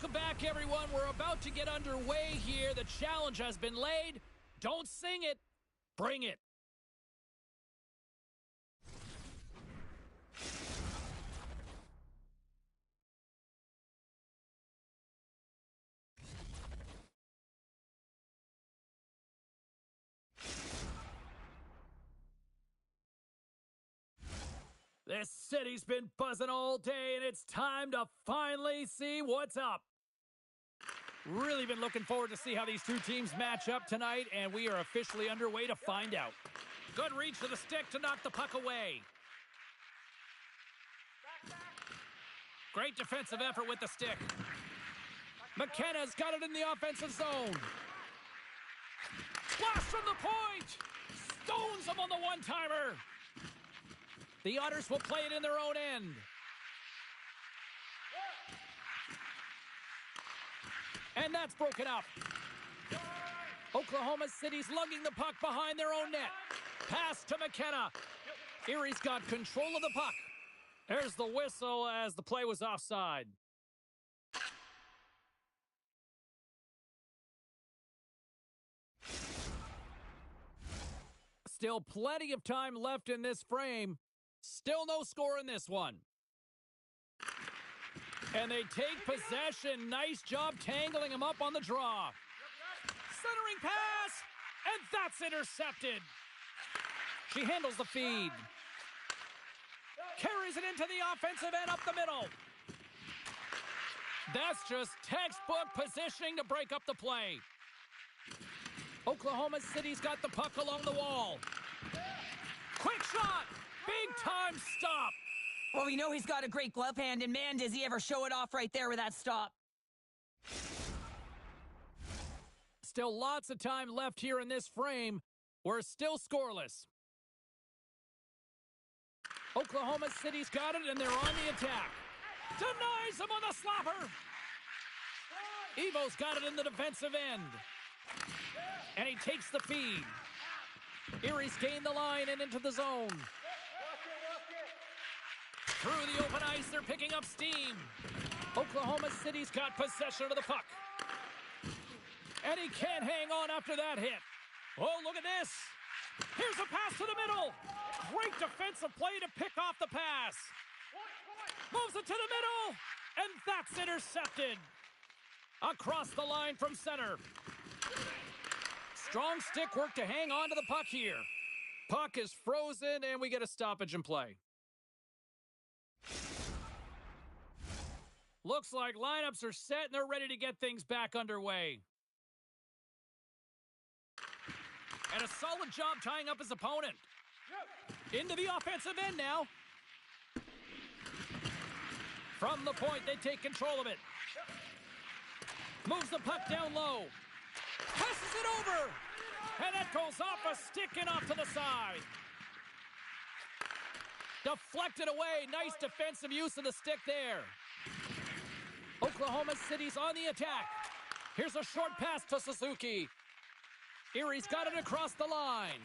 Welcome back, everyone. We're about to get underway here. The challenge has been laid. Don't sing it. Bring it. This city's been buzzing all day, and it's time to finally see what's up. Really been looking forward to see how these two teams match up tonight, and we are officially underway to find out. Good reach to the stick to knock the puck away. Great defensive effort with the stick. McKenna's got it in the offensive zone. Blast from the point! Stones him on the one-timer. The Otters will play it in their own end. And that's broken up. Oklahoma City's lugging the puck behind their own net. Pass to McKenna. Erie's got control of the puck. There's the whistle as the play was offside. Still plenty of time left in this frame. Still no score in this one. And they take possession. Nice job tangling him up on the draw. Centering pass, and that's intercepted. She handles the feed. Carries it into the offensive end up the middle. That's just textbook positioning to break up the play. Oklahoma City's got the puck along the wall. Quick shot! Big time stop! Well, we know he's got a great glove hand, and man, does he ever show it off right there with that stop. Still lots of time left here in this frame. We're still scoreless. Oklahoma City's got it, and they're on the attack. Denies him on the slapper. Evo's got it in the defensive end. And he takes the feed. Erie's gained the line and into the zone. Through the open ice, they're picking up steam. Oklahoma City's got possession of the puck. And he can't hang on after that hit. Oh, look at this. Here's a pass to the middle. Great defensive play to pick off the pass. Moves it to the middle. And that's intercepted. Across the line from center. Strong stick work to hang on to the puck here. Puck is frozen, and we get a stoppage in play. Looks like lineups are set, and they're ready to get things back underway. And a solid job tying up his opponent. Into the offensive end now. From the point, they take control of it. Moves the puck down low. Passes it over. And that goes off a stick and off to the side. Deflected away. Nice defensive use of the stick there. Oklahoma City's on the attack. Here's a short pass to Suzuki. Erie's got it across the line.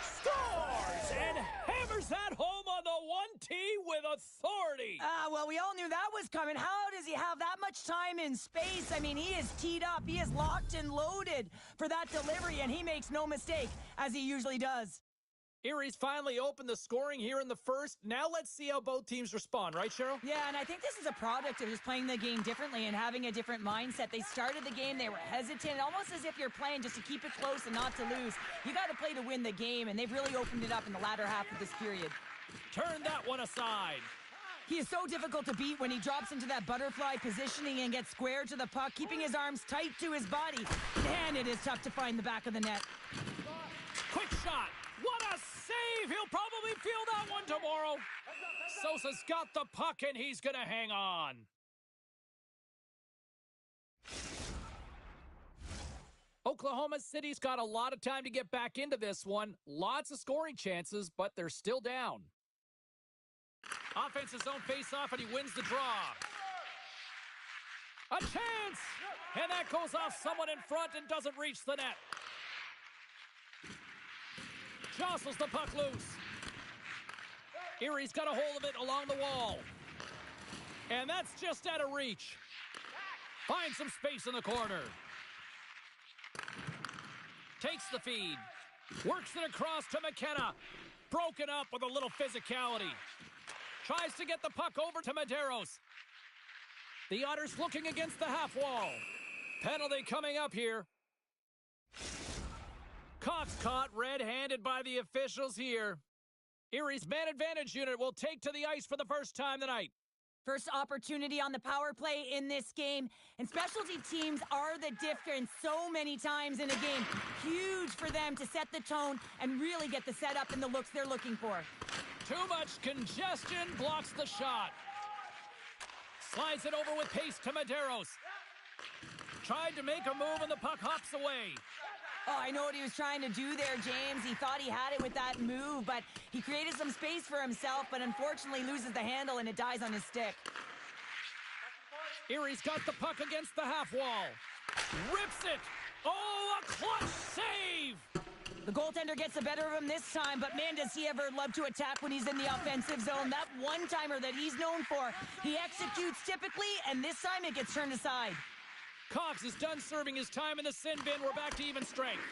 Scores and hammers that home on the 1T with authority. Well, we all knew that was coming. How does he have that much time and space? I mean, he is teed up. He is locked and loaded for that delivery, and he makes no mistake, as he usually does. Erie's finally opened the scoring here in the first. Now let's see how both teams respond, right, Cheryl? Yeah, and I think this is a product of just playing the game differently and having a different mindset. They started the game, they were hesitant, almost as if you're playing just to keep it close and not to lose. You got to play to win the game, and they've really opened it up in the latter half of this period. Turn that one aside. He is so difficult to beat when he drops into that butterfly positioning and gets square to the puck, keeping his arms tight to his body. Man, it is tough to find the back of the net. Quick shot. What a save! He'll probably feel that one tomorrow. Sosa's got the puck, and he's going to hang on. Oklahoma City's got a lot of time to get back into this one. Lots of scoring chances, but they're still down. Offense's zone face-off, and he wins the draw. A chance! And that goes off someone in front and doesn't reach the net. Jostles the puck loose. Erie's got a hold of it along the wall. And that's just out of reach. Finds some space in the corner. Takes the feed. Works it across to McKenna. Broken up with a little physicality. Tries to get the puck over to Medeiros. The Otters looking against the half wall. Penalty coming up here. Cox caught red-handed by the officials here. Erie's man advantage unit will take to the ice for the first time tonight. First opportunity on the power play in this game. And specialty teams are the difference so many times in a game. Huge for them to set the tone and really get the setup and the looks they're looking for. Too much congestion blocks the shot. Slides it over with pace to Medeiros. Tried to make a move and the puck hops away. Oh, I know what he was trying to do there, James. He thought he had it with that move, but he created some space for himself, but unfortunately loses the handle and it dies on his stick. Erie's got the puck against the half wall. Rips it. Oh, a clutch save. The goaltender gets the better of him this time, but man, does he ever love to attack when he's in the offensive zone. That one-timer that he's known for, he executes typically, and this time it gets turned aside. Cox is done serving his time in the sin bin. We're back to even strength.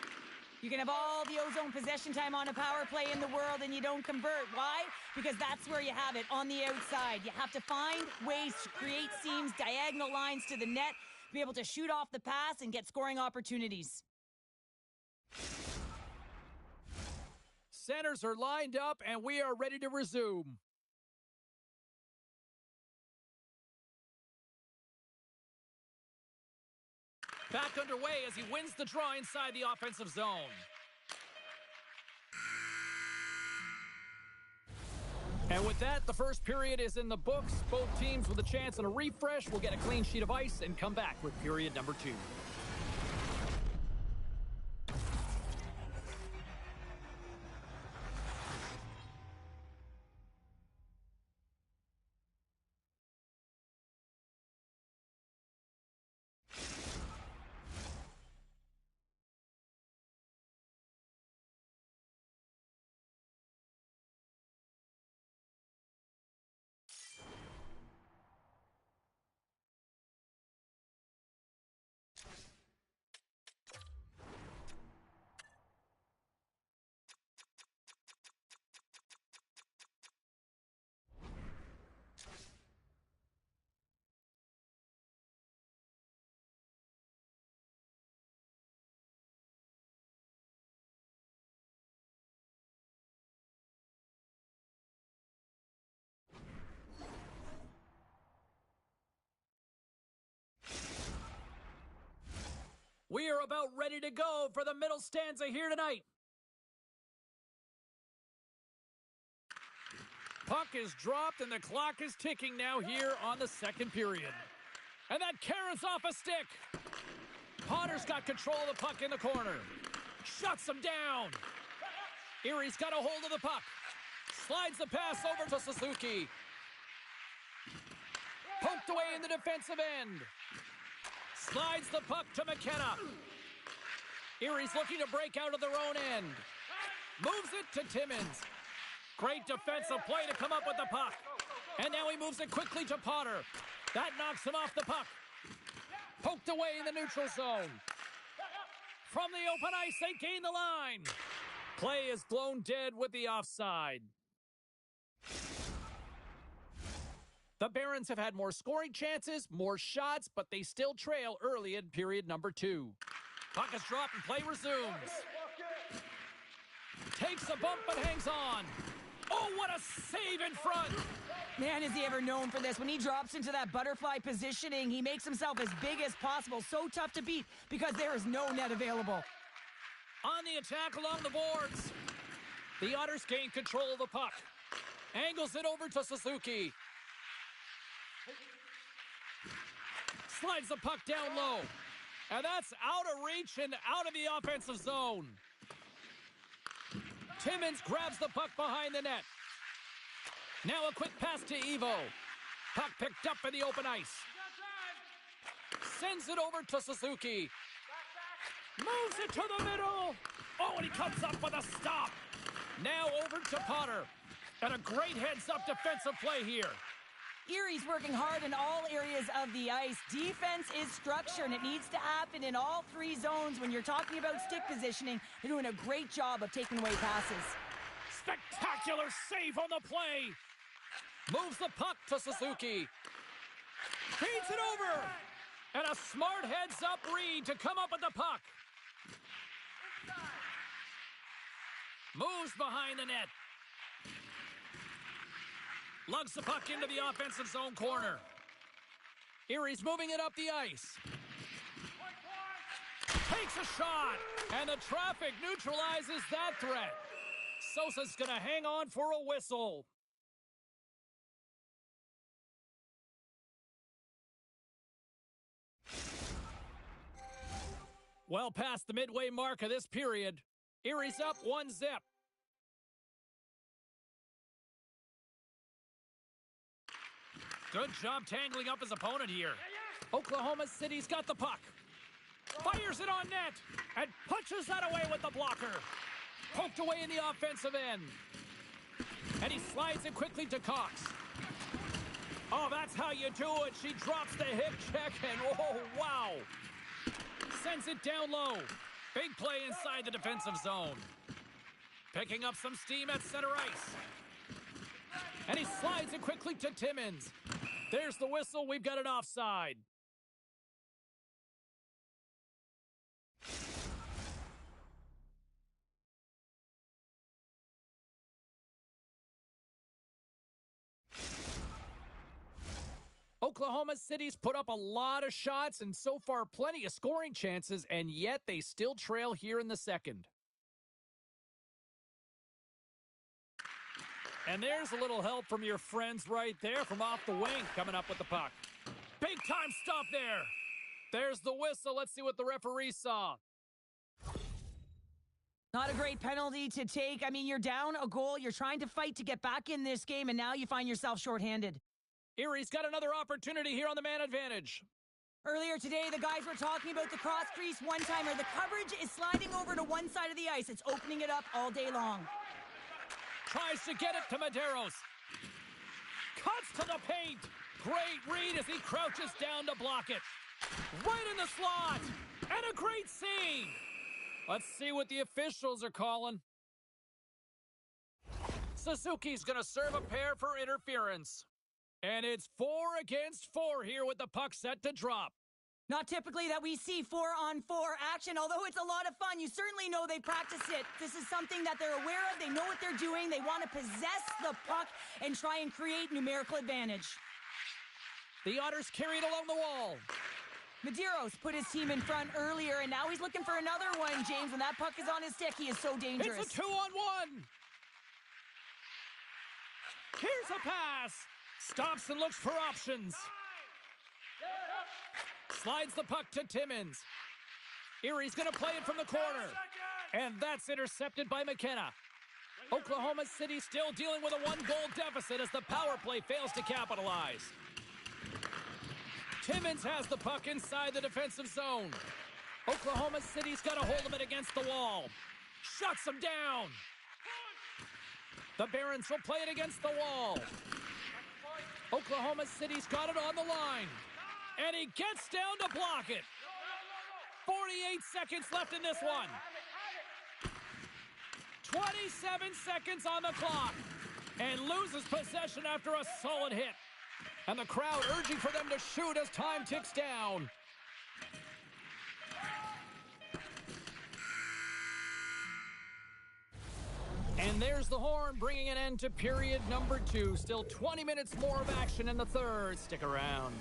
You can have all the ozone possession time on a power play in the world and you don't convert. Why? Because that's where you have it, on the outside. You have to find ways to create seams, diagonal lines to the net, be able to shoot off the pass and get scoring opportunities. Centers are lined up and we are ready to resume. Back underway as he wins the draw inside the offensive zone. And with that, the first period is in the books. Both teams with a chance and a refresh will get a clean sheet of ice and come back with period number 2. We are about ready to go for the middle stanza here tonight. Puck is dropped and the clock is ticking now here on the second period. And that carries off a stick. Potter's got control of the puck in the corner. Shuts him down. Erie's got a hold of the puck. Slides the pass over to Suzuki. Poked away in the defensive end. Slides the puck to McKenna. Erie's looking to break out of their own end. Moves it to Timmins. Great defensive play to come up with the puck. And now he moves it quickly to Potter. That knocks him off the puck. Poked away in the neutral zone. From the open ice, they gain the line. Play is blown dead with the offside. The Barons have had more scoring chances, more shots, but they still trail early in period number 2. Puck is dropped and play resumes. Takes a bump but hangs on. Oh, what a save in front. Man, is he ever known for this. When he drops into that butterfly positioning, he makes himself as big as possible. So tough to beat because there is no net available. On the attack along the boards. The Otters gain control of the puck. Angles it over to Suzuki. Slides the puck down low. And that's out of reach and out of the offensive zone. Timmins grabs the puck behind the net. Now a quick pass to Evo. Puck picked up in the open ice. Sends it over to Suzuki. Moves it to the middle. Oh, and he comes up with a stop. Now over to Potter. And a great heads-up defensive play here. Erie's working hard in all areas of the ice. Defense is structure, and it needs to happen in all three zones. When you're talking about stick positioning, they're doing a great job of taking away passes. Spectacular save on the play. Moves the puck to Suzuki. Feeds it over. And a smart heads-up read to come up with the puck. Moves behind the net. Lugs the puck into the offensive zone corner. Erie's moving it up the ice. Takes a shot. And the traffic neutralizes that threat. Sosa's going to hang on for a whistle. Well past the midway mark of this period. Erie's up 1-0. Good job tangling up his opponent here. Oklahoma City's got the puck. Fires it on net and punches that away with the blocker. Poked away in the offensive end. And he slides it quickly to Cox. Oh, that's how you do it. She drops the hip check and oh, wow. Sends it down low. Big play inside the defensive zone. Picking up some steam at center ice. And he slides it quickly to Timmins. There's the whistle. We've got an offside. Oklahoma City's put up a lot of shots and so far plenty of scoring chances, and yet they still trail here in the second. And there's a little help from your friends right there from off the wing coming up with the puck. Big time stop there. There's the whistle. Let's see what the referee saw. Not a great penalty to take. I mean, you're down a goal. You're trying to fight to get back in this game, and now you find yourself shorthanded. Erie's got another opportunity here on the man advantage. Earlier today, the guys were talking about the cross-crease one-timer. The coverage is sliding over to one side of the ice. It's opening it up all day long. Tries to get it to Medeiros. Cuts to the paint. Great read as he crouches down to block it. Right in the slot. And a great save. Let's see what the officials are calling. Suzuki's going to serve a pair for interference. And it's 4 against 4 here with the puck set to drop. Not typically that we see 4-on-4 action, although it's a lot of fun. You certainly know they practice it. This is something that they're aware of. They know what they're doing. They want to possess the puck and try and create numerical advantage. The Otters carry it along the wall. Medeiros put his team in front earlier, and now he's looking for another one, James. When that puck is on his stick, he is so dangerous. It's a 2-on-1. Here's a pass. Stops and looks for options. Slides the puck to Timmins. Erie's going to play it from the corner. And that's intercepted by McKenna. Oklahoma City still dealing with a 1-goal deficit as the power play fails to capitalize. Timmins has the puck inside the defensive zone. Oklahoma City's got a hold of it against the wall. Shuts him down. The Barons will play it against the wall. Oklahoma City's got it on the line. And he gets down to block it. 48 seconds left in this one. 27 seconds on the clock. And loses possession after a solid hit. And the crowd urging for them to shoot as time ticks down. And there's the horn, bringing an end to period number 2. Still 20 minutes more of action in the third. Stick around.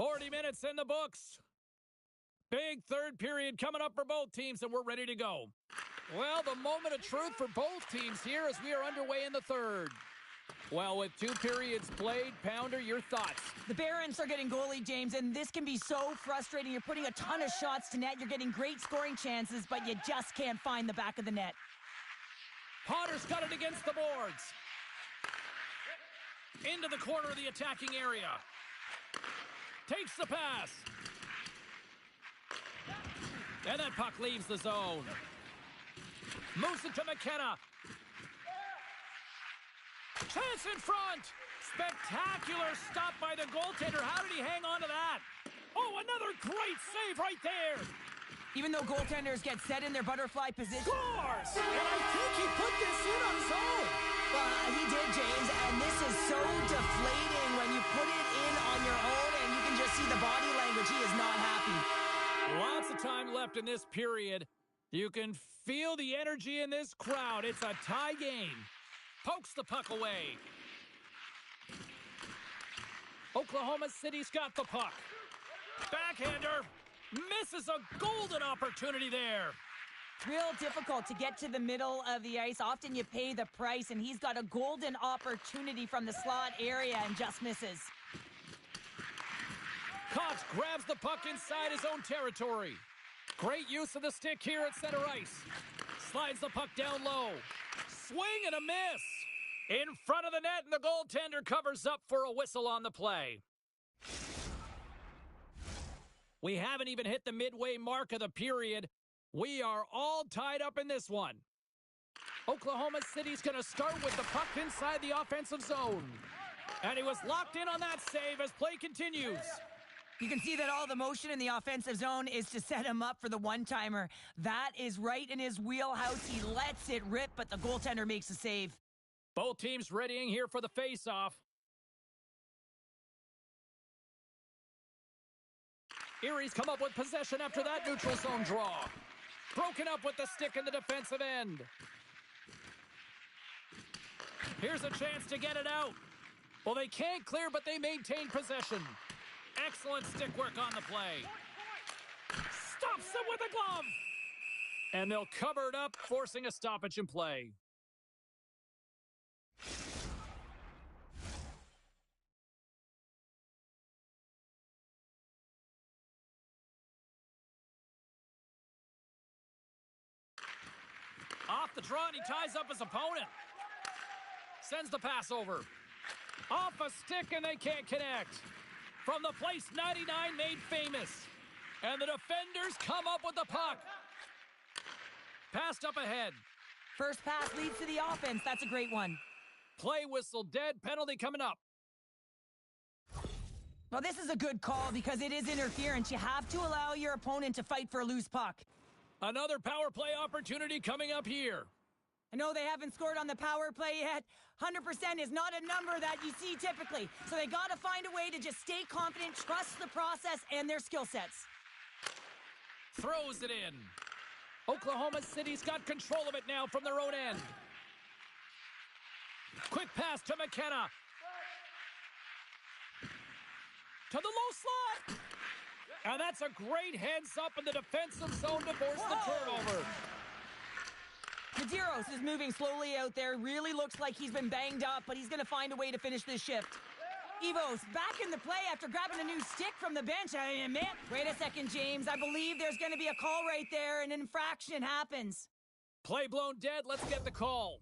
40 minutes in the books. Big third period coming up for both teams, and we're ready to go. Well, the moment of truth for both teams here as we are underway in the third. Well, with 2 periods played, Pounder, your thoughts? The Barons are getting goalie, James, and this can be so frustrating. You're putting a ton of shots to net. You're getting great scoring chances, but you just can't find the back of the net. Potter's got it against the boards. Into the corner of the attacking area. Takes the pass. And that puck leaves the zone. Moves it to McKenna. Chance in front. Spectacular stop by the goaltender. How did he hang on to that? Oh, another great save right there. Even though goaltenders get set in their butterfly position. Scores! And I think he put this in on his own. He did, James, and this is so deflating when you put it in on your own and you can just see the body language. He is not happy. Lots of time left in this period. You can feel the energy in this crowd. It's a tie game. Pokes the puck away. Oklahoma City's got the puck. Backhander. Misses a golden opportunity there. It's real difficult to get to the middle of the ice. Often you pay the price, and he's got a golden opportunity from the slot area and just misses. Cox grabs the puck inside his own territory. Great use of the stick here at center ice. Slides the puck down low. Swing and a miss. In front of the net, and the goaltender covers up for a whistle on the play. We haven't even hit the midway mark of the period. We are all tied up in this one. Oklahoma City's going to start with the puck inside the offensive zone. And he was locked in on that save as play continues. You can see that all the motion in the offensive zone is to set him up for the one-timer. That is right in his wheelhouse. He lets it rip, but the goaltender makes a save. Both teams readying here for the face-off. Erie's come up with possession after that neutral zone draw. Broken up with the stick in the defensive end. Here's a chance to get it out. Well, they can't clear, but they maintain possession. Excellent stick work on the play. Stops him with a glove. And they'll cover it up, forcing a stoppage in play. Off the draw, and he ties up his opponent. Sends the pass over. Off a stick, and they can't connect. From the place 99 made famous. And the defenders come up with the puck. Passed up ahead. First pass leads to the offense. That's a great one. Play whistle dead. Penalty coming up. Well, this is a good call because it is interference. You have to allow your opponent to fight for a loose puck. Another power play opportunity coming up here. I know they haven't scored on the power play yet. 100% is not a number that you see typically. So they got to find a way to just stay confident, trust the process and their skill sets. Throws it in. Oklahoma City's got control of it now from their own end. Quick pass to McKenna. To the low slot. And that's a great heads up in the defensive zone to force the turnover. Medeiros is moving slowly out there. Really looks like he's been banged up, but he's going to find a way to finish this shift. Evos back in the play after grabbing a new stick from the bench. Wait a second, James. I believe there's going to be a call right there. An infraction happens. Play blown dead. Let's get the call.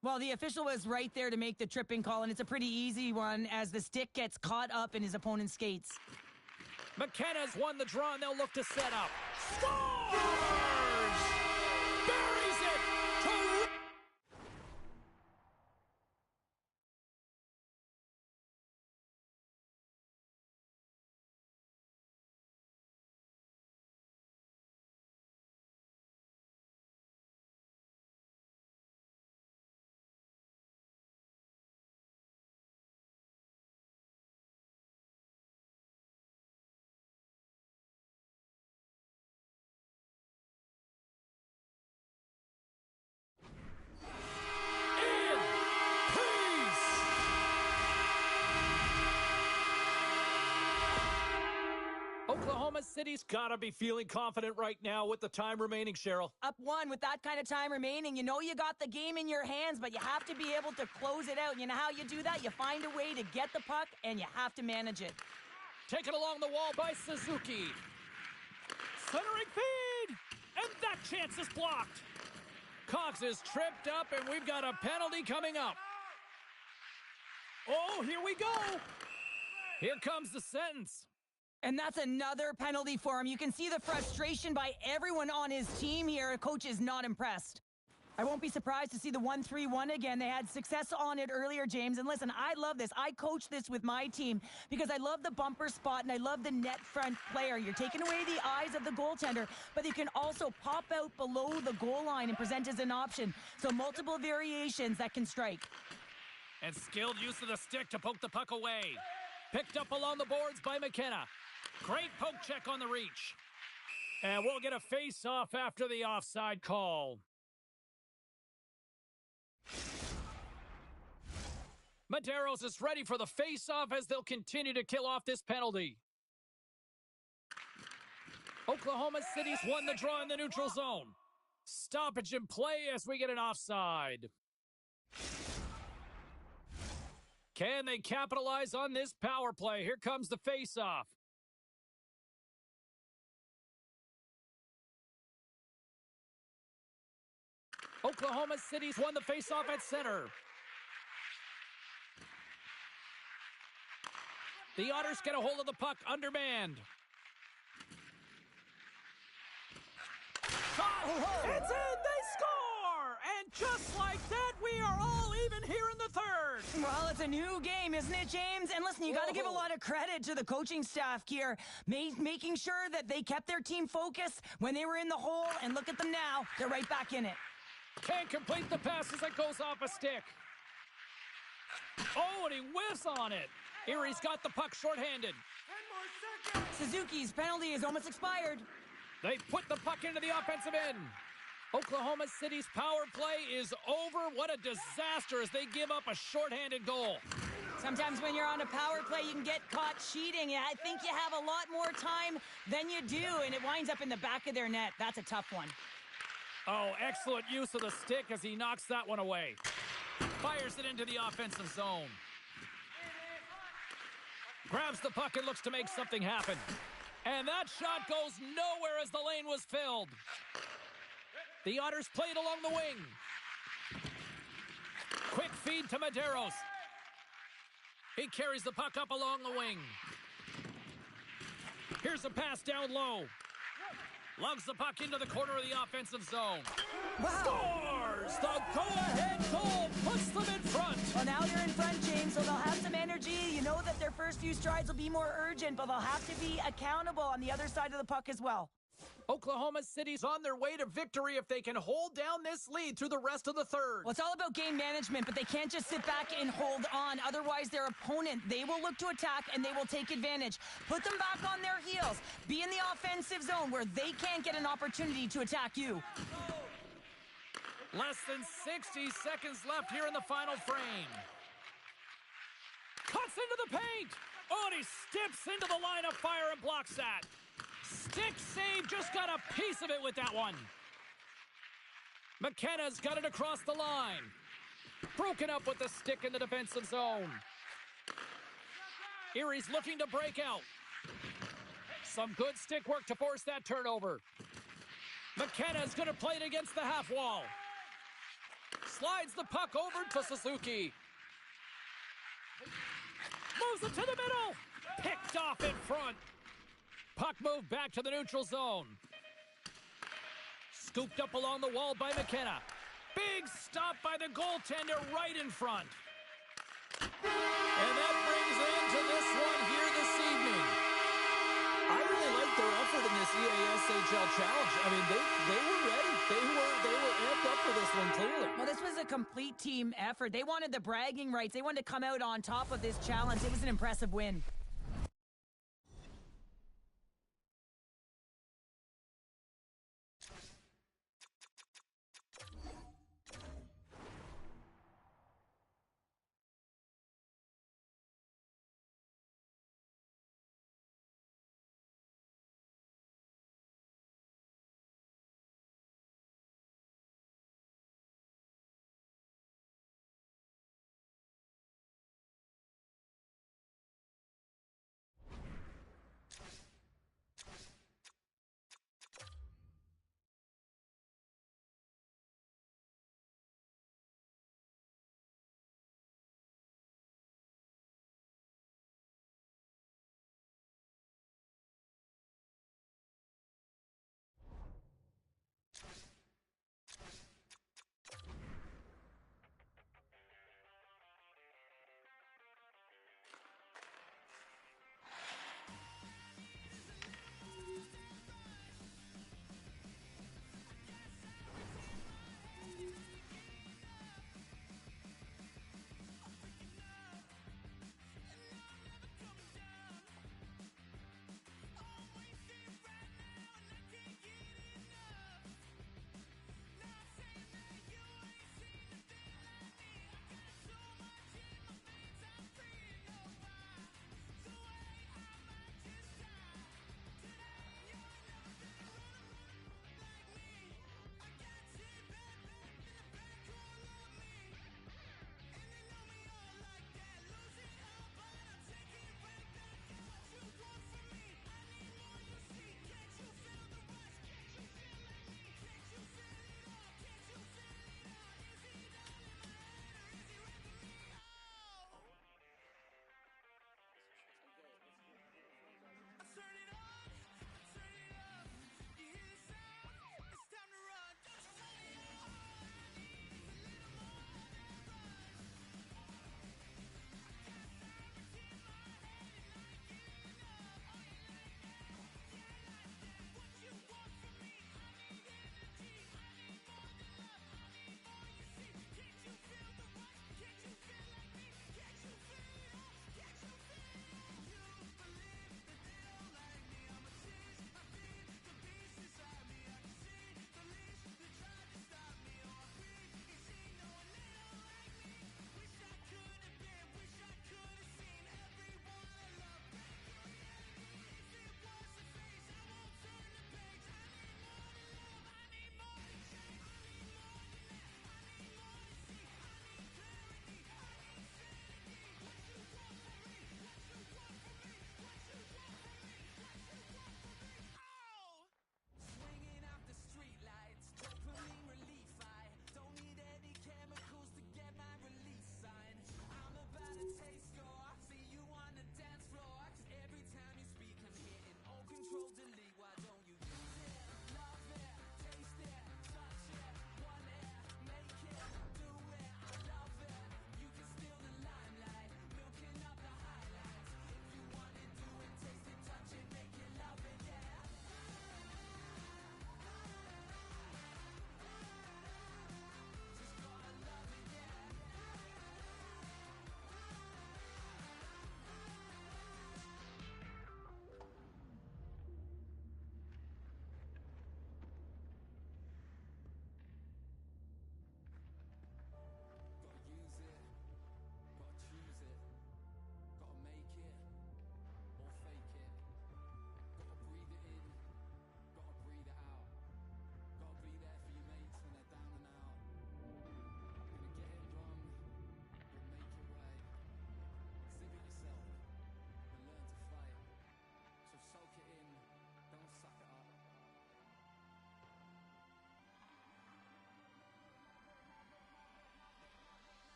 Well, the official was right there to make the tripping call, and it's a pretty easy one as the stick gets caught up in his opponent's skates. McKenna's won the draw, and they'll look to set up. Score! Oklahoma City's got to be feeling confident right now with the time remaining, Cheryl. Up one with that kind of time remaining. You know you got the game in your hands, but you have to be able to close it out. You know how you do that? You find a way to get the puck, and you have to manage it. Taken along the wall by Suzuki. Centering feed! And that chance is blocked. Cox is tripped up, and we've got a penalty coming up. Oh, here we go. Here comes the sentence. And that's another penalty for him. You can see the frustration by everyone on his team here. Coach is not impressed. I won't be surprised to see the 1-3-1 again. They had success on it earlier, James. And listen, I love this. I coach this with my team because I love the bumper spot and I love the net front player. You're taking away the eyes of the goaltender, but you can also pop out below the goal line and present as an option. So multiple variations that can strike. And skilled use of the stick to poke the puck away. Picked up along the boards by McKenna. Great poke check on the reach. And we'll get a face-off after the offside call. Medeiros is ready for the face-off as they'll continue to kill off this penalty. Oklahoma City's won the draw in the neutral zone. Stoppage in play as we get an offside. Can they capitalize on this power play? Here comes the face-off. Oklahoma City's won the face-off at center. The Otters get a hold of the puck, undermanned. It's in, they score! And just like that, we are all even here in the third. Well, it's a new game, isn't it, James? And listen, you got to give a lot of credit to the coaching staff here, making sure that they kept their team focused when they were in the hole, and look at them now. They're right back in it. Can't complete the pass as it goes off a stick. Oh, and he whiffs on it. Erie's got the puck shorthanded. 10 more seconds. Suzuki's penalty is almost expired. They put the puck into the offensive end. Oklahoma City's power play is over. What a disaster as they give up a shorthanded goal. Sometimes when you're on a power play, you can get caught cheating. I think you have a lot more time than you do, and it winds up in the back of their net. That's a tough one. Oh, excellent use of the stick as he knocks that one away. Fires it into the offensive zone. Grabs the puck and looks to make something happen. And that shot goes nowhere as the lane was filled. The Otters played along the wing. Quick feed to Medeiros. He carries the puck up along the wing. Here's a pass down low. Lugs the puck into the corner of the offensive zone. Wow. Scores! The go-ahead goal puts them in front. Well, now you're in front, James, so they'll have some energy. You know that their first few strides will be more urgent, but they'll have to be accountable on the other side of the puck as well. Oklahoma City's on their way to victory if they can hold down this lead through the rest of the third. Well, it's all about game management, but they can't just sit back and hold on. Otherwise, their opponent, they will look to attack and they will take advantage. Put them back on their heels. Be in the offensive zone where they can't get an opportunity to attack you. Less than 60 seconds left here in the final frame. Cuts into the paint. Oh, and he steps into the line of fire and blocks that. Stick save, just got a piece of it with that one. McKenna's got it across the line. Broken up with the stick in the defensive zone. Erie's looking to break out. Some good stick work to force that turnover. McKenna's going to play it against the half wall. Slides the puck over to Suzuki. Moves it to the middle. Picked off in front. Puck moved back to the neutral zone. Scooped up along the wall by McKenna. Big stop by the goaltender right in front. And that brings an end to this one here this evening. I really like their effort in this EASHL challenge. I mean, they were ready. They were amped up for this one, clearly. Well, this was a complete team effort. They wanted the bragging rights. They wanted to come out on top of this challenge. It was an impressive win.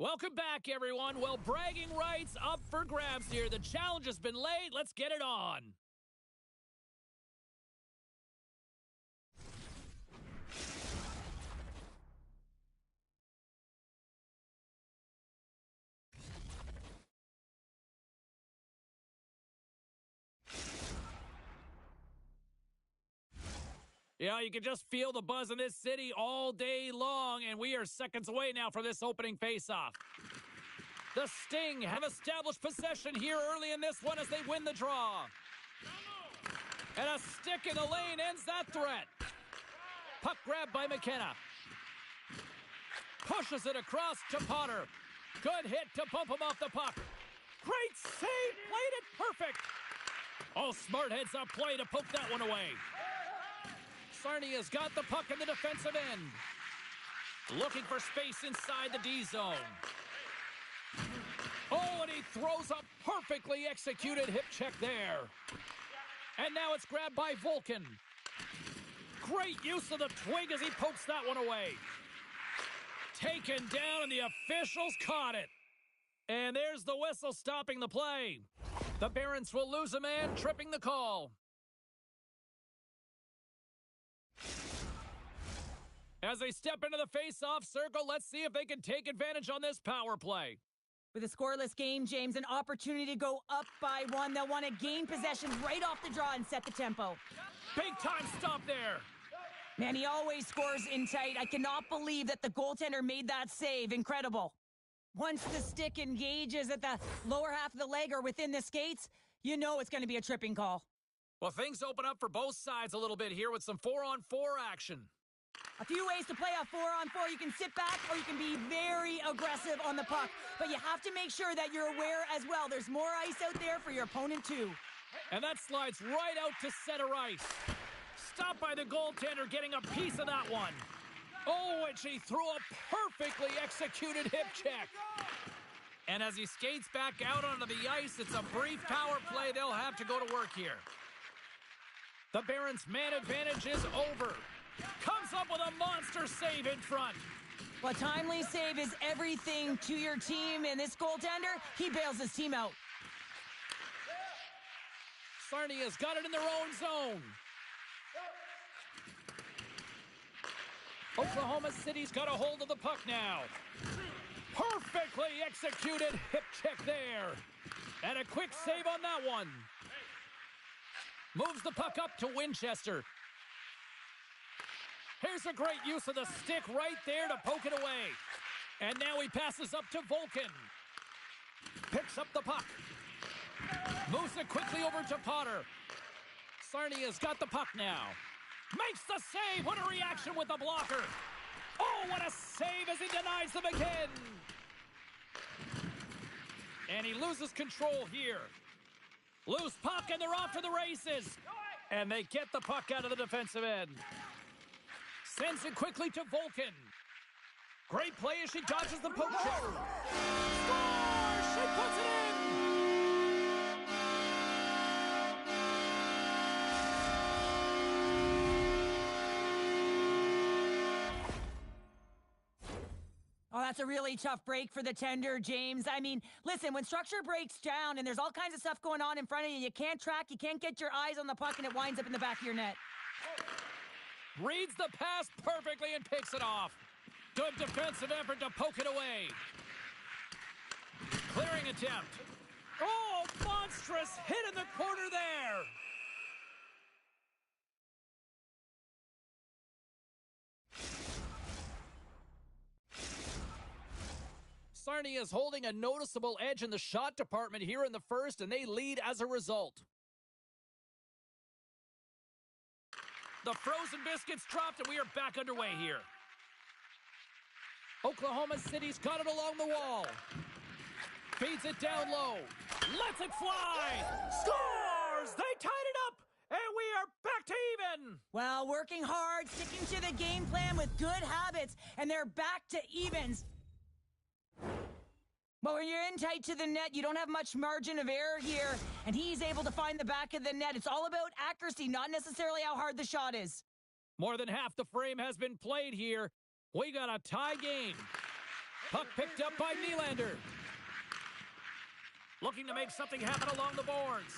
Welcome back, everyone. Well, bragging rights up for grabs here. The challenge has been laid. Let's get it on. Yeah, you can just feel the buzz in this city all day long, and we are seconds away now from this opening faceoff. The Sting have established possession here early in this one as they win the draw. And a stick in the lane ends that threat. Puck grab by McKenna. Pushes it across to Potter. Good hit to bump him off the puck. Great save, played it perfect. Oh, smart heads up play to poke that one away. Sarnia has got the puck in the defensive end. Looking for space inside the D zone. Oh, and he throws a perfectly executed hip check there. And now it's grabbed by Vulcan. Great use of the twig as he pokes that one away. Taken down, and the officials caught it. And there's the whistle stopping the play. The Barons will lose a man, tripping the call. As they step into the face-off circle, let's see if they can take advantage on this power play. With a scoreless game, James, an opportunity to go up by one. They'll want to gain possession right off the draw and set the tempo. Big-time stop there. Man, he always scores in tight. I cannot believe that the goaltender made that save. Incredible. Once the stick engages at the lower half of the leg or within the skates, you know it's going to be a tripping call. Well, things open up for both sides a little bit here with some 4-on-4 action. A few ways to play a 4-on-4. You can sit back or you can be very aggressive on the puck. But you have to make sure that you're aware as well. There's more ice out there for your opponent too. And that slides right out to center ice. Stopped by the goaltender getting a piece of that one. Oh, and she threw a perfectly executed hip check. And as he skates back out onto the ice, it's a brief power play. They'll have to go to work here. The Barons' man advantage is over. Comes up with a monster save in front. Well, timely save is everything to your team, and this goaltender, he bails his team out. Sarnia's got it in their own zone. Oklahoma City's got a hold of the puck now. Perfectly executed hip check there. And a quick save on that one. Moves the puck up to Winchester. Here's a great use of the stick right there to poke it away. And now he passes up to Vulcan. Picks up the puck. Moves it quickly over to Potter. Sarnia's got the puck now. Makes the save. What a reaction with the blocker. Oh, what a save as he denies them again. And he loses control here. Loose puck, and they're off to the races. And they get the puck out of the defensive end. Sends it quickly to Vulcan. Great play as she dodges the poke check. Scores! She puts it in! Oh, that's a really tough break for the tender, James. I mean, listen, when structure breaks down and there's all kinds of stuff going on in front of you, you can't track, you can't get your eyes on the puck, and it winds up in the back of your net. Reads the pass perfectly and picks it off. Good defensive effort to poke it away. Clearing attempt. Oh, monstrous hit in the corner there. Sarnia is holding a noticeable edge in the shot department here in the first, and they lead as a result. The frozen biscuits dropped, and we are back underway here. Oklahoma City's got it along the wall. Feeds it down low. Lets it fly. Scores! They tied it up, and we are back to even. Well, working hard, sticking to the game plan with good habits, and they're back to evens. But when you're in tight to the net, you don't have much margin of error here, and he's able to find the back of the net. It's all about accuracy, not necessarily how hard the shot is. More than half the frame has been played here. We got a tie game. Puck picked up by Nylander. Looking to make something happen along the boards.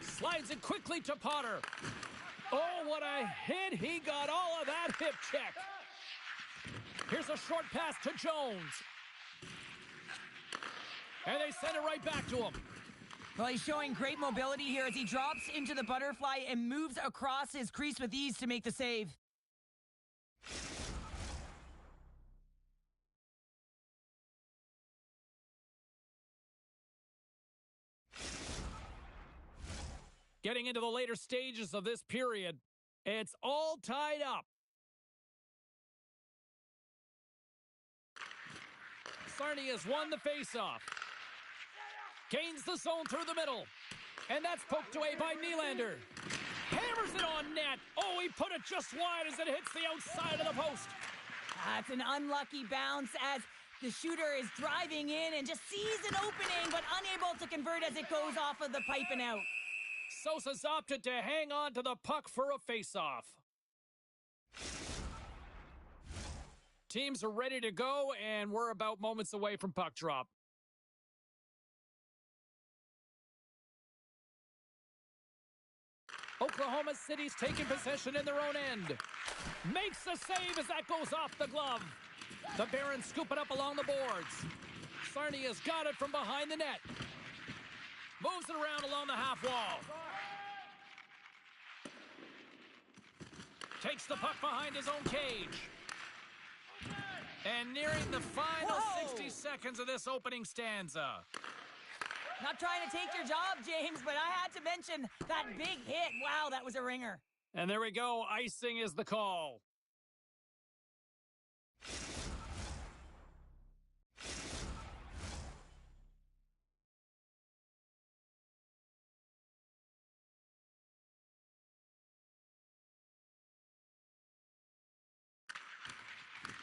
Slides it quickly to Potter. Oh, what a hit. He got all of that hip check. Here's a short pass to Jones. And they send it right back to him. Well, he's showing great mobility here as he drops into the butterfly and moves across his crease with ease to make the save. Getting into the later stages of this period, it's all tied up. Sarnia has won the faceoff. Gains the zone through the middle. And that's poked away by Nylander. Hammers it on net. Oh, he put it just wide as it hits the outside of the post. That's an unlucky bounce as the shooter is driving in and just sees an opening, but unable to convert as it goes off of the pipe and out. Sosa's opted to hang on to the puck for a faceoff. Teams are ready to go, and we're about moments away from puck drop. Oklahoma City's taking possession in their own end. Makes the save as that goes off the glove. The Barons scoop it up along the boards. Sarnia's got it from behind the net. Moves it around along the half wall. Takes the puck behind his own cage. And nearing the final 60 seconds of this opening stanza. Not trying to take your job, James, but I had to mention that big hit. Wow, that was a ringer. And there we go. Icing is the call.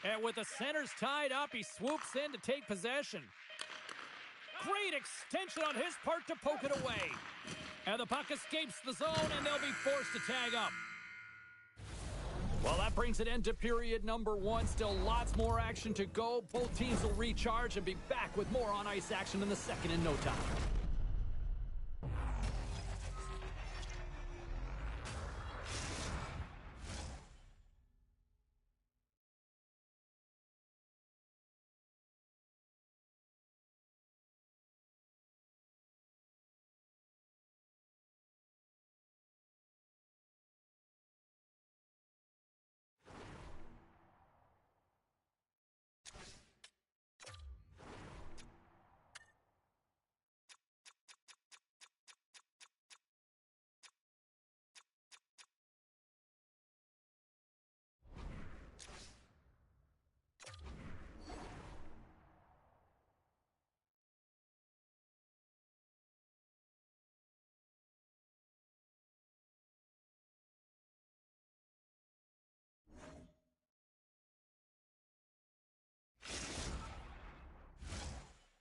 And with the centers tied up, he swoops in to take possession. Great extension on his part to poke it away. And the puck escapes the zone, and they'll be forced to tag up. Well, that brings an end to period number one. Still lots more action to go. Both teams will recharge and be back with more on-ice action in the second in no time.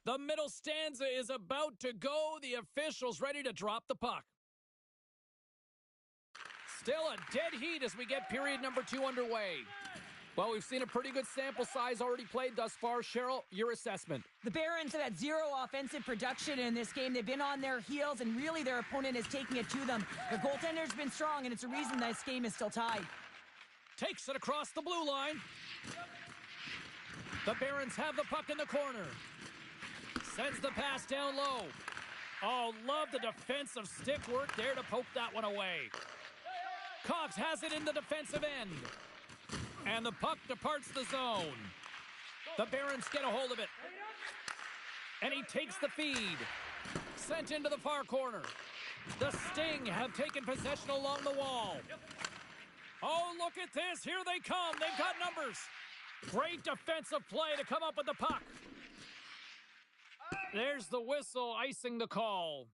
The middle stanza is about to go. The officials ready to drop the puck. Still a dead heat as we get period number two underway. Well, we've seen a pretty good sample size already played thus far. Cheryl, your assessment. The Barons have had zero offensive production in this game. They've been on their heels, and really their opponent is taking it to them. Their goaltender's been strong, and it's a reason this game is still tied. Takes it across the blue line. The Barons have the puck in the corner. Sends the pass down low. Oh, love the defensive stick work there to poke that one away. Cox has it in the defensive end. And the puck departs the zone. The Barons get a hold of it. And he takes the feed. Sent into the far corner. The Sting have taken possession along the wall. Oh, look at this. Here they come. They've got numbers. Great defensive play to come up with the puck. There's the whistle, icing the call.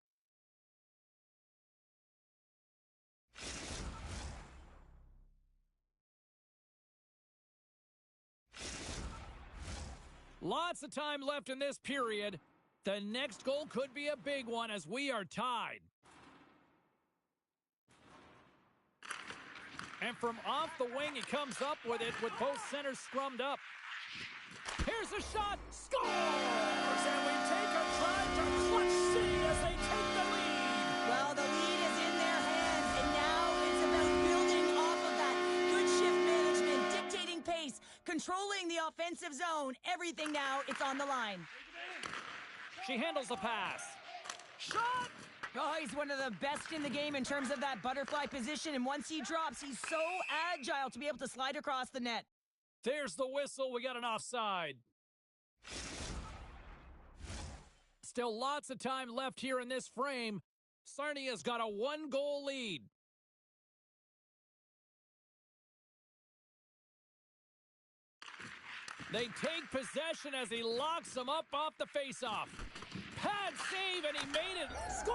Lots of time left in this period. The next goal could be a big one as we are tied. And from off the wing, he comes up with it with both centers scrummed up. Here's a shot. Scores! And we take a drive to Clutch City as they take the lead. Well, the lead is in their hands, and now it's about building off of that. Good shift management, dictating pace, controlling the offensive zone. Everything now, it's on the line. She handles the pass. Shot! Oh, he's one of the best in the game in terms of that butterfly position, and once he drops, he's so agile to be able to slide across the net. There's the whistle. We got an offside. Still lots of time left here in this frame. Sarnia's got a 1-goal lead. They take possession as he locks them up off the faceoff. Pad save, and he made it. Scores!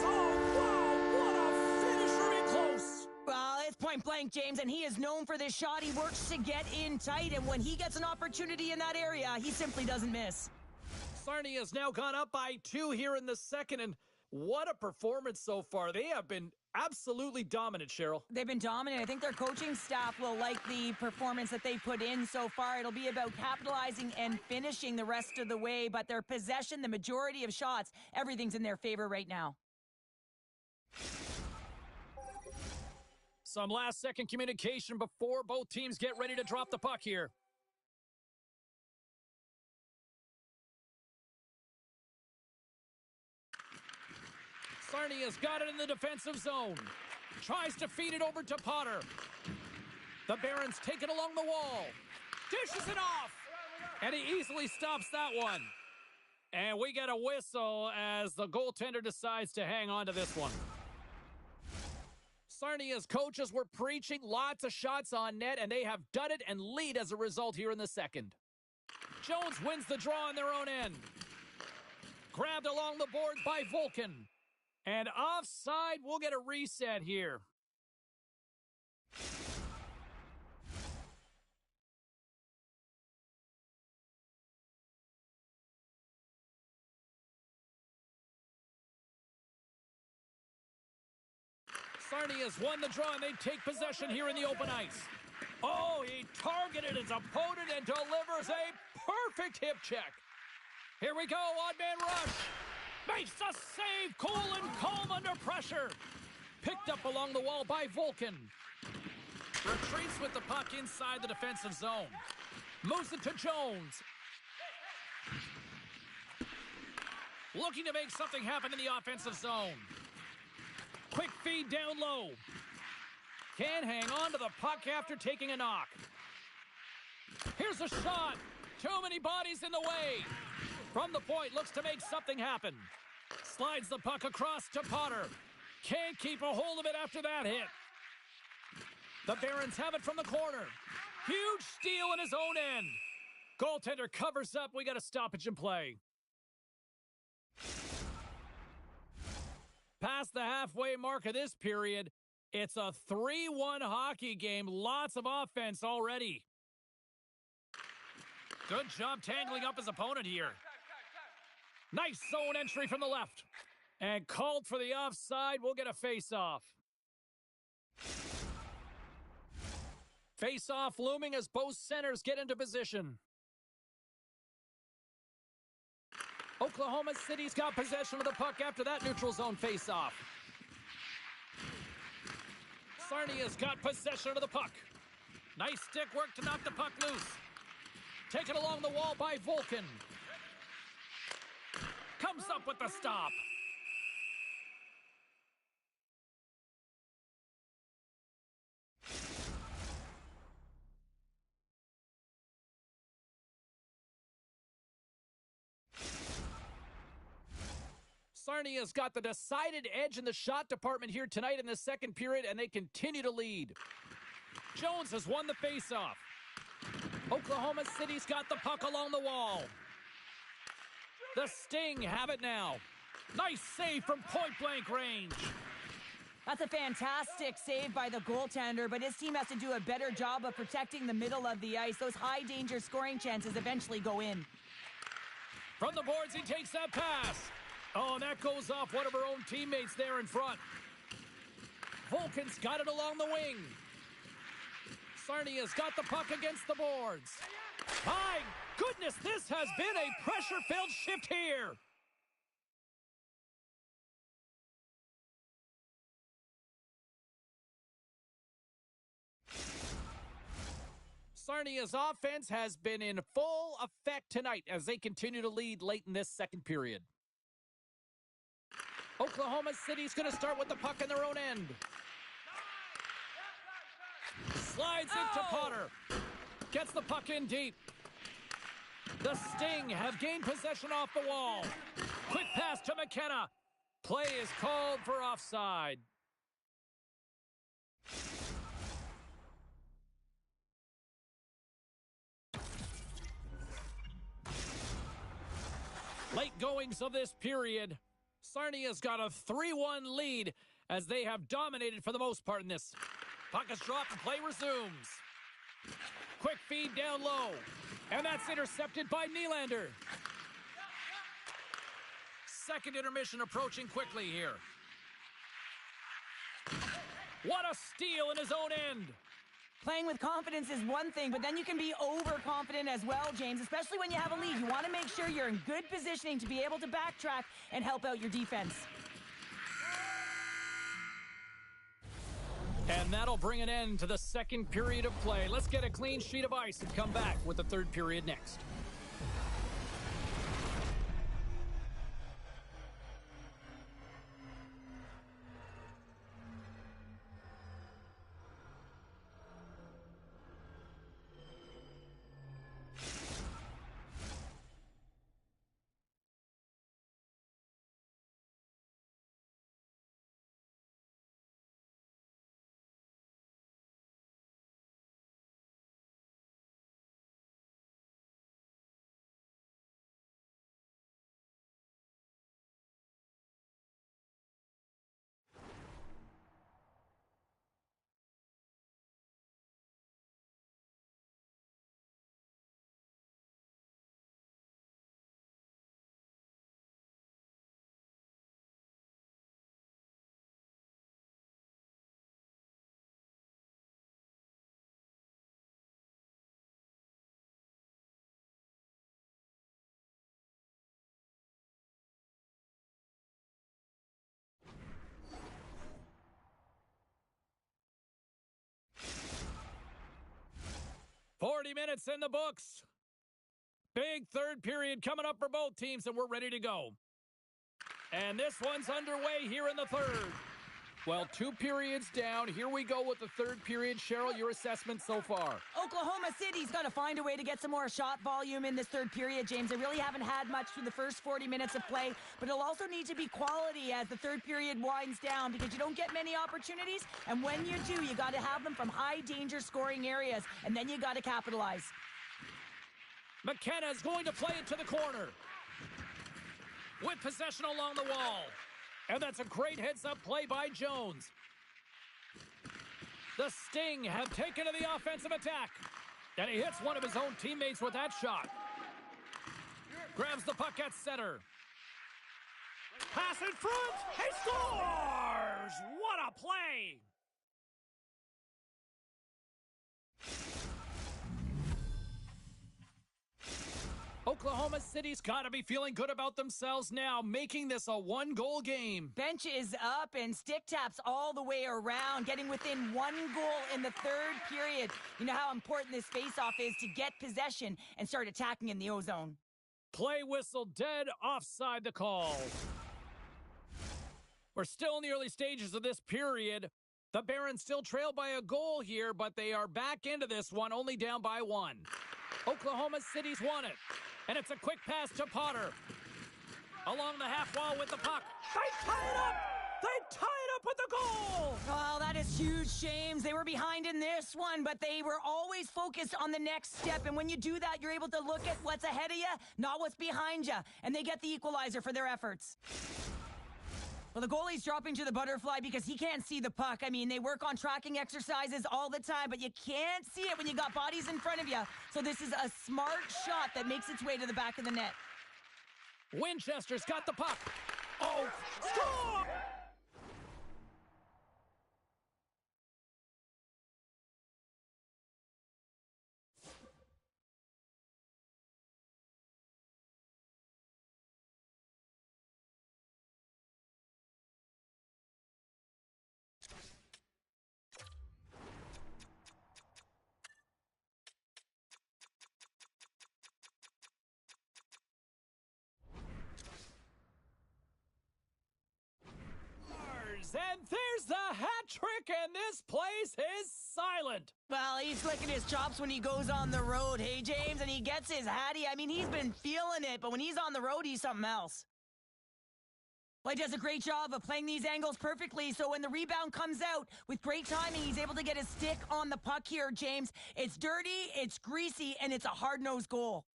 Oh, wow, what a finisher in close. Well, it's point blank, James, and he is known for this shot. He works to get in tight, and when he gets an opportunity in that area, he simply doesn't miss. Sarnia's now gone up by 2 here in the second, and what a performance so far. They have been absolutely dominant, Cheryl. They've been dominant. I think their coaching staff will like the performance that they put in so far. It'll be about capitalizing and finishing the rest of the way, but their possession, the majority of shots, everything's in their favor right now. Some last-second communication before both teams get ready to drop the puck here. Sarnia's got it in the defensive zone. Tries to feed it over to Potter. The Barons take it along the wall. Dishes it off. And he easily stops that one. And we get a whistle as the goaltender decides to hang on to this one. Sarnia's coaches were preaching lots of shots on net, and they have done it and lead as a result here in the second. Jones wins the draw on their own end. Grabbed along the boards by Vulcan. And offside, we'll get a reset here. Sarnia's won the draw, and they take possession here in the open ice. Oh, he targeted his opponent and delivers a perfect hip check. Here we go, odd-man rush. Makes a save, cool and calm under pressure. Picked up along the wall by Vulcan. Retreats with the puck inside the defensive zone. Moves it to Jones. Looking to make something happen in the offensive zone. Quick feed down low. Can't hang on to the puck after taking a knock. Here's a shot. Too many bodies in the way. From the point, looks to make something happen. Slides the puck across to Potter. Can't keep a hold of it after that hit. The Barons have it from the corner. Huge steal in his own end. Goaltender covers up. We got a stoppage in play. Past the halfway mark of this period, it's a 3-1 hockey game. Lots of offense already. Good job tangling up his opponent here. Nice zone entry from the left. And called for the offside. We'll get a face-off. Face-off looming as both centers get into position. Oklahoma City's got possession of the puck after that neutral zone face-off. Sarnia's got possession of the puck. Nice stick work to knock the puck loose. Taken along the wall by Vulcan. Comes up with the stop. Sarnia's got the decided edge in the shot department here tonight in the second period, and they continue to lead. Jones has won the faceoff. Oklahoma City's got the puck along the wall. The Sting have it now. Nice save from point-blank range. That's a fantastic save by the goaltender, but his team has to do a better job of protecting the middle of the ice. Those high-danger scoring chances eventually go in. From the boards, he takes that pass. Oh, and that goes off one of her own teammates there in front. Vulcan's got it along the wing. Sarnia's got the puck against the boards. My goodness, this has been a pressure-filled shift here. Sarnia's offense has been in full effect tonight as they continue to lead late in this second period. Oklahoma City's going to start with the puck in their own end. Slides into Potter. Gets the puck in deep. The Sting have gained possession off the wall. Quick pass to McKenna. Play is called for offside. Late goings of this period. Sarnia's got a 3-1 lead as they have dominated for the most part in this. Puck is dropped and play resumes. Quick feed down low. And that's intercepted by Nylander. Second intermission approaching quickly here. What a steal in his own end. Playing with confidence is one thing, but then you can be overconfident as well, James, especially when you have a lead. You want to make sure you're in good positioning to be able to backtrack and help out your defense. And that'll bring an end to the second period of play. Let's get a clean sheet of ice and come back with the third period next. "40 minutes in the books. Big third period coming up for both teams, and we're ready to go. And this one's underway here in the third. Well, 2 periods down. Here we go with the third period. Cheryl, your assessment so far? Oklahoma City's got to find a way to get some more shot volume in this third period, James. They really haven't had much through the first 40 minutes of play, but it'll also need to be quality as the third period winds down because you don't get many opportunities, and when you do, you got to have them from high-danger scoring areas, and then you got to capitalize. McKenna's going to play it to the corner. With possession along the wall. And that's a great heads-up play by Jones. The Sting have taken to the offensive attack. And he hits one of his own teammates with that shot. Grabs the puck at center. Pass in front. He scores! What a play! Oklahoma City's got to be feeling good about themselves now, making this a 1-goal game. Bench is up and stick taps all the way around, getting within 1 goal in the third period. You know how important this faceoff is to get possession and start attacking in the O-zone. Play whistle dead, offside the call. We're still in the early stages of this period. The Barons still trail by a goal here, but they are back into this one, only down by 1. Oklahoma City's won it. And it's a quick pass to Potter. Along the half wall with the puck. They tie it up! They tie it up with the goal! Oh, that is huge, James. They were behind in this one, but they were always focused on the next step. And when you do that, you're able to look at what's ahead of you, not what's behind you. And they get the equalizer for their efforts. Well, the goalie's dropping to the butterfly because he can't see the puck. I mean, they work on tracking exercises all the time, but you can't see it when you got bodies in front of you. So this is a smart shot that makes its way to the back of the net. Winchester's got the puck. Oh, score! trick, and this place is silent. Well, he's licking his chops when he goes on the road, hey, James, and he gets his hattie. I mean, he's been feeling it, but when he's on the road, he's something else. Well, he does a great job of playing these angles perfectly, so when the rebound comes out, with great timing, he's able to get his stick on the puck here, James. It's dirty, it's greasy, and it's a hard-nosed goal.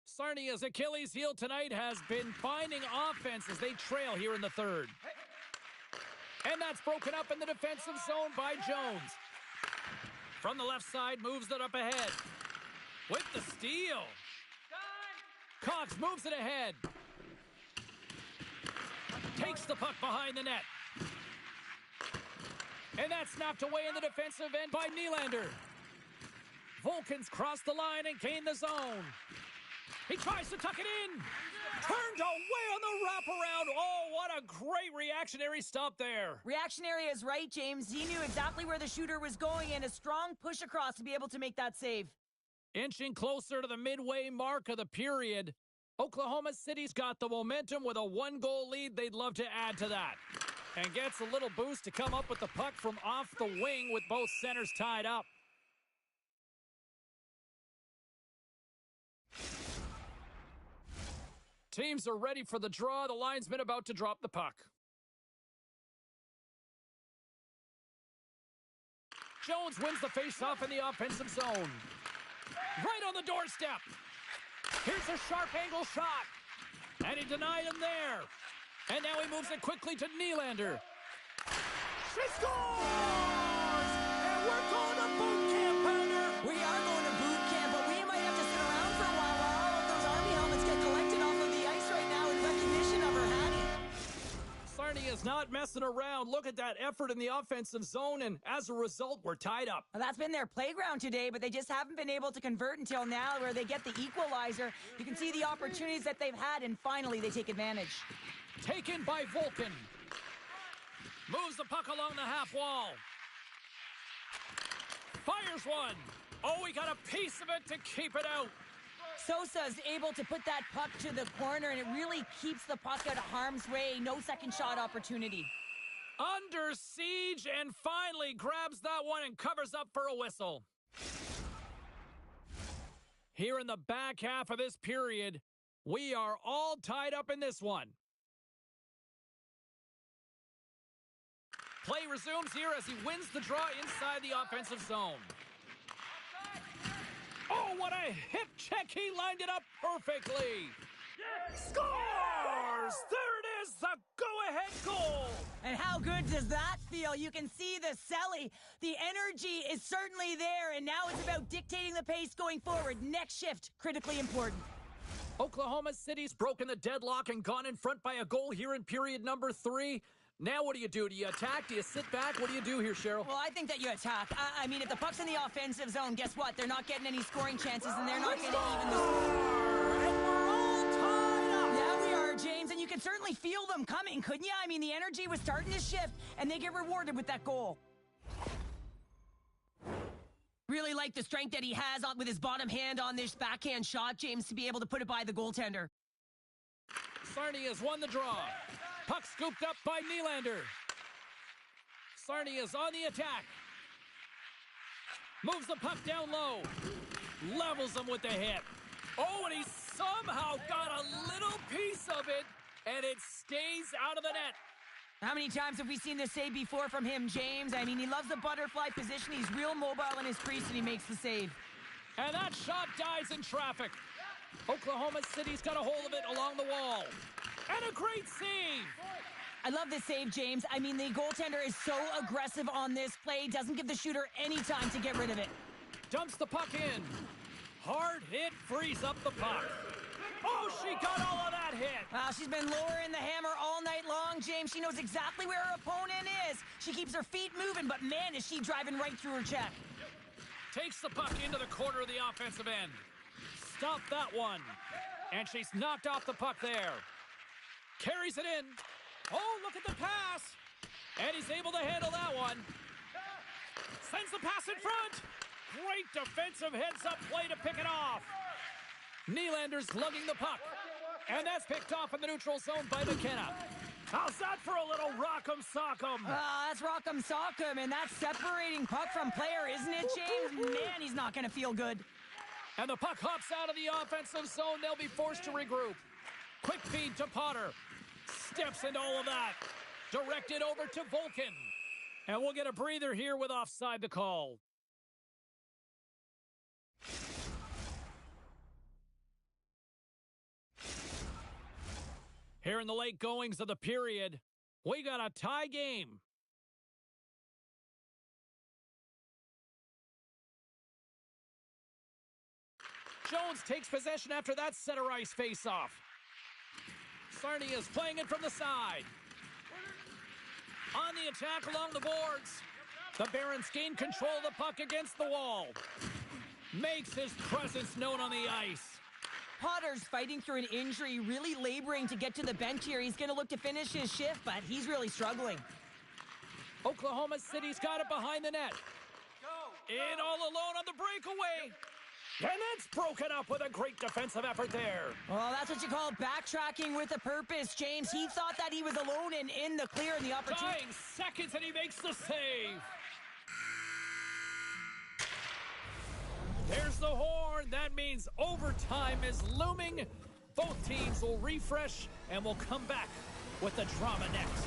Sarnia's Achilles heel tonight has been finding offense as they trail here in the third. And that's broken up in the defensive zone by Jones. From the left side, moves it up ahead. With the steal. Cox moves it ahead. Takes the puck behind the net. And that's snapped away in the defensive end by Nylander. Vulcans cross the line and gain the zone. He tries to tuck it in. Turned away on the wraparound. Oh, what a great reactionary stop there. Reactionary is right, James. He knew exactly where the shooter was going and a strong push across to be able to make that save. Inching closer to the midway mark of the period, Oklahoma City's got the momentum with a one-goal lead. They'd love to add to that. And gets a little boost to come up with the puck from off the wing with both centers tied up. Teams are ready for the draw. The linesman about to drop the puck. Jones wins the faceoff in the offensive zone. Right on the doorstep. Here's a sharp angle shot. And he denied him there. And now he moves it quickly to Nylander. She scores! And we're going to boot camp, Pounder. We are going to boot camp, but we might have to sit around for a while all of those Army helmets get collected off of the ice right now in recognition of her hattie. Sarnia is not messing around. Look at that effort in the offensive zone, and as a result, we're tied up. Well, that's been their playground today, but they just haven't been able to convert until now where they get the equalizer. You can see the opportunities that they've had, and finally they take advantage. Taken by Vulcan. Moves the puck along the half wall. Fires one. Oh, he got a piece of it to keep it out. Sosa's able to put that puck to the corner, and it really keeps the puck out of harm's way. No second shot opportunity. Under siege, and finally grabs that one and covers up for a whistle. Here in the back half of this period, we are all tied up in this one. Play resumes here as he wins the draw inside the offensive zone. Oh, what a hip check. He lined it up perfectly. Scores! There it is, the go-ahead goal. And how good does that feel? You can see the celly. The energy is certainly there, and now it's about dictating the pace going forward. Next shift, critically important. Oklahoma City's broken the deadlock and gone in front by a goal here in period number 3. Now what do you do? Do you attack? Do you sit back? What do you do here, Cheryl? Well, I think that you attack. I mean, if the puck's in the offensive zone, guess what? They're not getting any scoring chances, and they're not getting even the score. And we're all tied up. Yeah, we are, James, and you can certainly feel them coming, couldn't you? I mean, the energy was starting to shift, and they get rewarded with that goal. Really like the strength that he has with his bottom hand on this backhand shot, James, to be able to put it by the goaltender. Sarnia's won the draw. Puck scooped up by Nylander. Sarnia's on the attack. Moves the puck down low. Levels him with the hit. Oh, and he somehow got a little piece of it, and it stays out of the net. How many times have we seen this save before from him, James? I mean, he loves the butterfly position. He's real mobile in his crease, and he makes the save. And that shot dies in traffic. Oklahoma City's got a hold of it along the wall. And a great save. I love this save, James. I mean, the goaltender is so aggressive on this play. Doesn't give the shooter any time to get rid of it. Dumps the puck in. Hard hit frees up the puck. Oh, she got all of that hit. Wow, she's been lowering the hammer all night long, James. She knows exactly where her opponent is. She keeps her feet moving, but man, is she driving right through her check. Takes the puck into the corner of the offensive end. Stop that one. And she's knocked off the puck there. Carries it in. Oh, look at the pass. And he's able to handle that one. Sends the pass in front. Great defensive heads-up play to pick it off. Nylander's lugging the puck. And that's picked off in the neutral zone by McKenna. How's that shot for a little rock'em sock'em. That's rock'em sock'em, and that's separating puck from player, isn't it, James? Man, he's not going to feel good. And the puck hops out of the offensive zone. They'll be forced to regroup. Quick feed to Potter. Steps into all of that. Directed over to Vulcan. And we'll get a breather here with offside the call. Here in the late goings of the period, we got a tie game. Jones takes possession after that center ice face-off. Sarnia is playing it from the side. On the attack along the boards. The Barons gain control of the puck against the wall. Makes his presence known on the ice. Potter's fighting through an injury, really laboring to get to the bench here. He's going to look to finish his shift, but he's really struggling. Oklahoma City's got it behind the net. In all alone on the breakaway. And that's broken up with a great defensive effort there. Well, that's what you call backtracking with a purpose, James. He thought that he was alone and in the clear in the opportunity. Dying seconds and he makes the save. There's the horn. That means overtime is looming. Both teams will refresh and will come back with the drama next.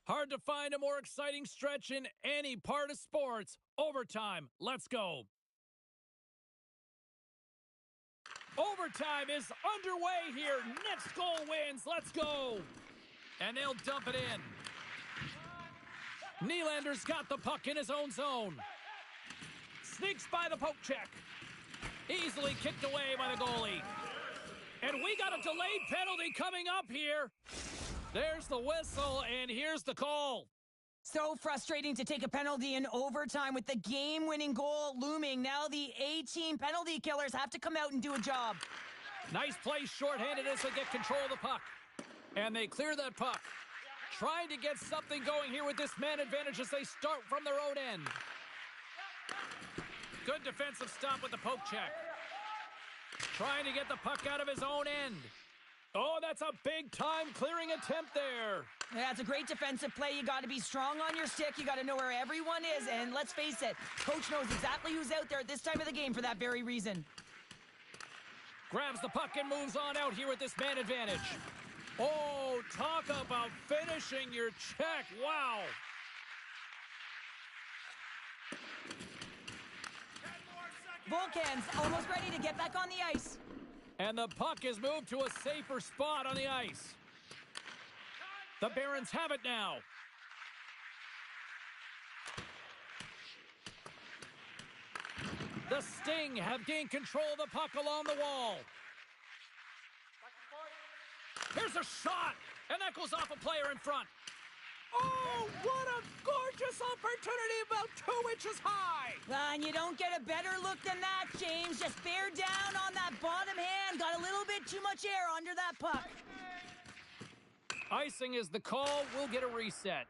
Hard to find a more exciting stretch in any part of sports. Overtime, let's go. Overtime is underway here. Next goal wins, let's go. And they'll dump it in. Nylander's got the puck in his own zone. Sneaks by the poke check. Easily kicked away by the goalie. And we got a delayed penalty coming up here. There's the whistle, and here's the call. So frustrating to take a penalty in overtime with the game-winning goal looming. Now the A-team penalty killers have to come out and do a job. Nice play shorthanded as they get control of the puck. And they clear that puck. Trying to get something going here with this man advantage as they start from their own end. Good defensive stop with the poke check. Trying to get the puck out of his own end. Oh, that's a big-time clearing attempt there. Yeah, it's a great defensive play. You got to be strong on your stick. You got to know where everyone is. And let's face it, coach knows exactly who's out there at this time of the game for that very reason. Grabs the puck and moves on out here with this man advantage. Oh, talk about finishing your check. Wow. Vulcan's almost ready to get back on the ice. And the puck is moved to a safer spot on the ice. The Barons have it now. The Sting have gained control of the puck along the wall. Here's a shot, and that goes off a player in front. Oh, what a gorgeous opportunity about 2 inches high. And you don't get a better look than that, James. Just bear down on that bottom hand. Got a little bit too much air under that puck. Icing is the call. We'll get a reset.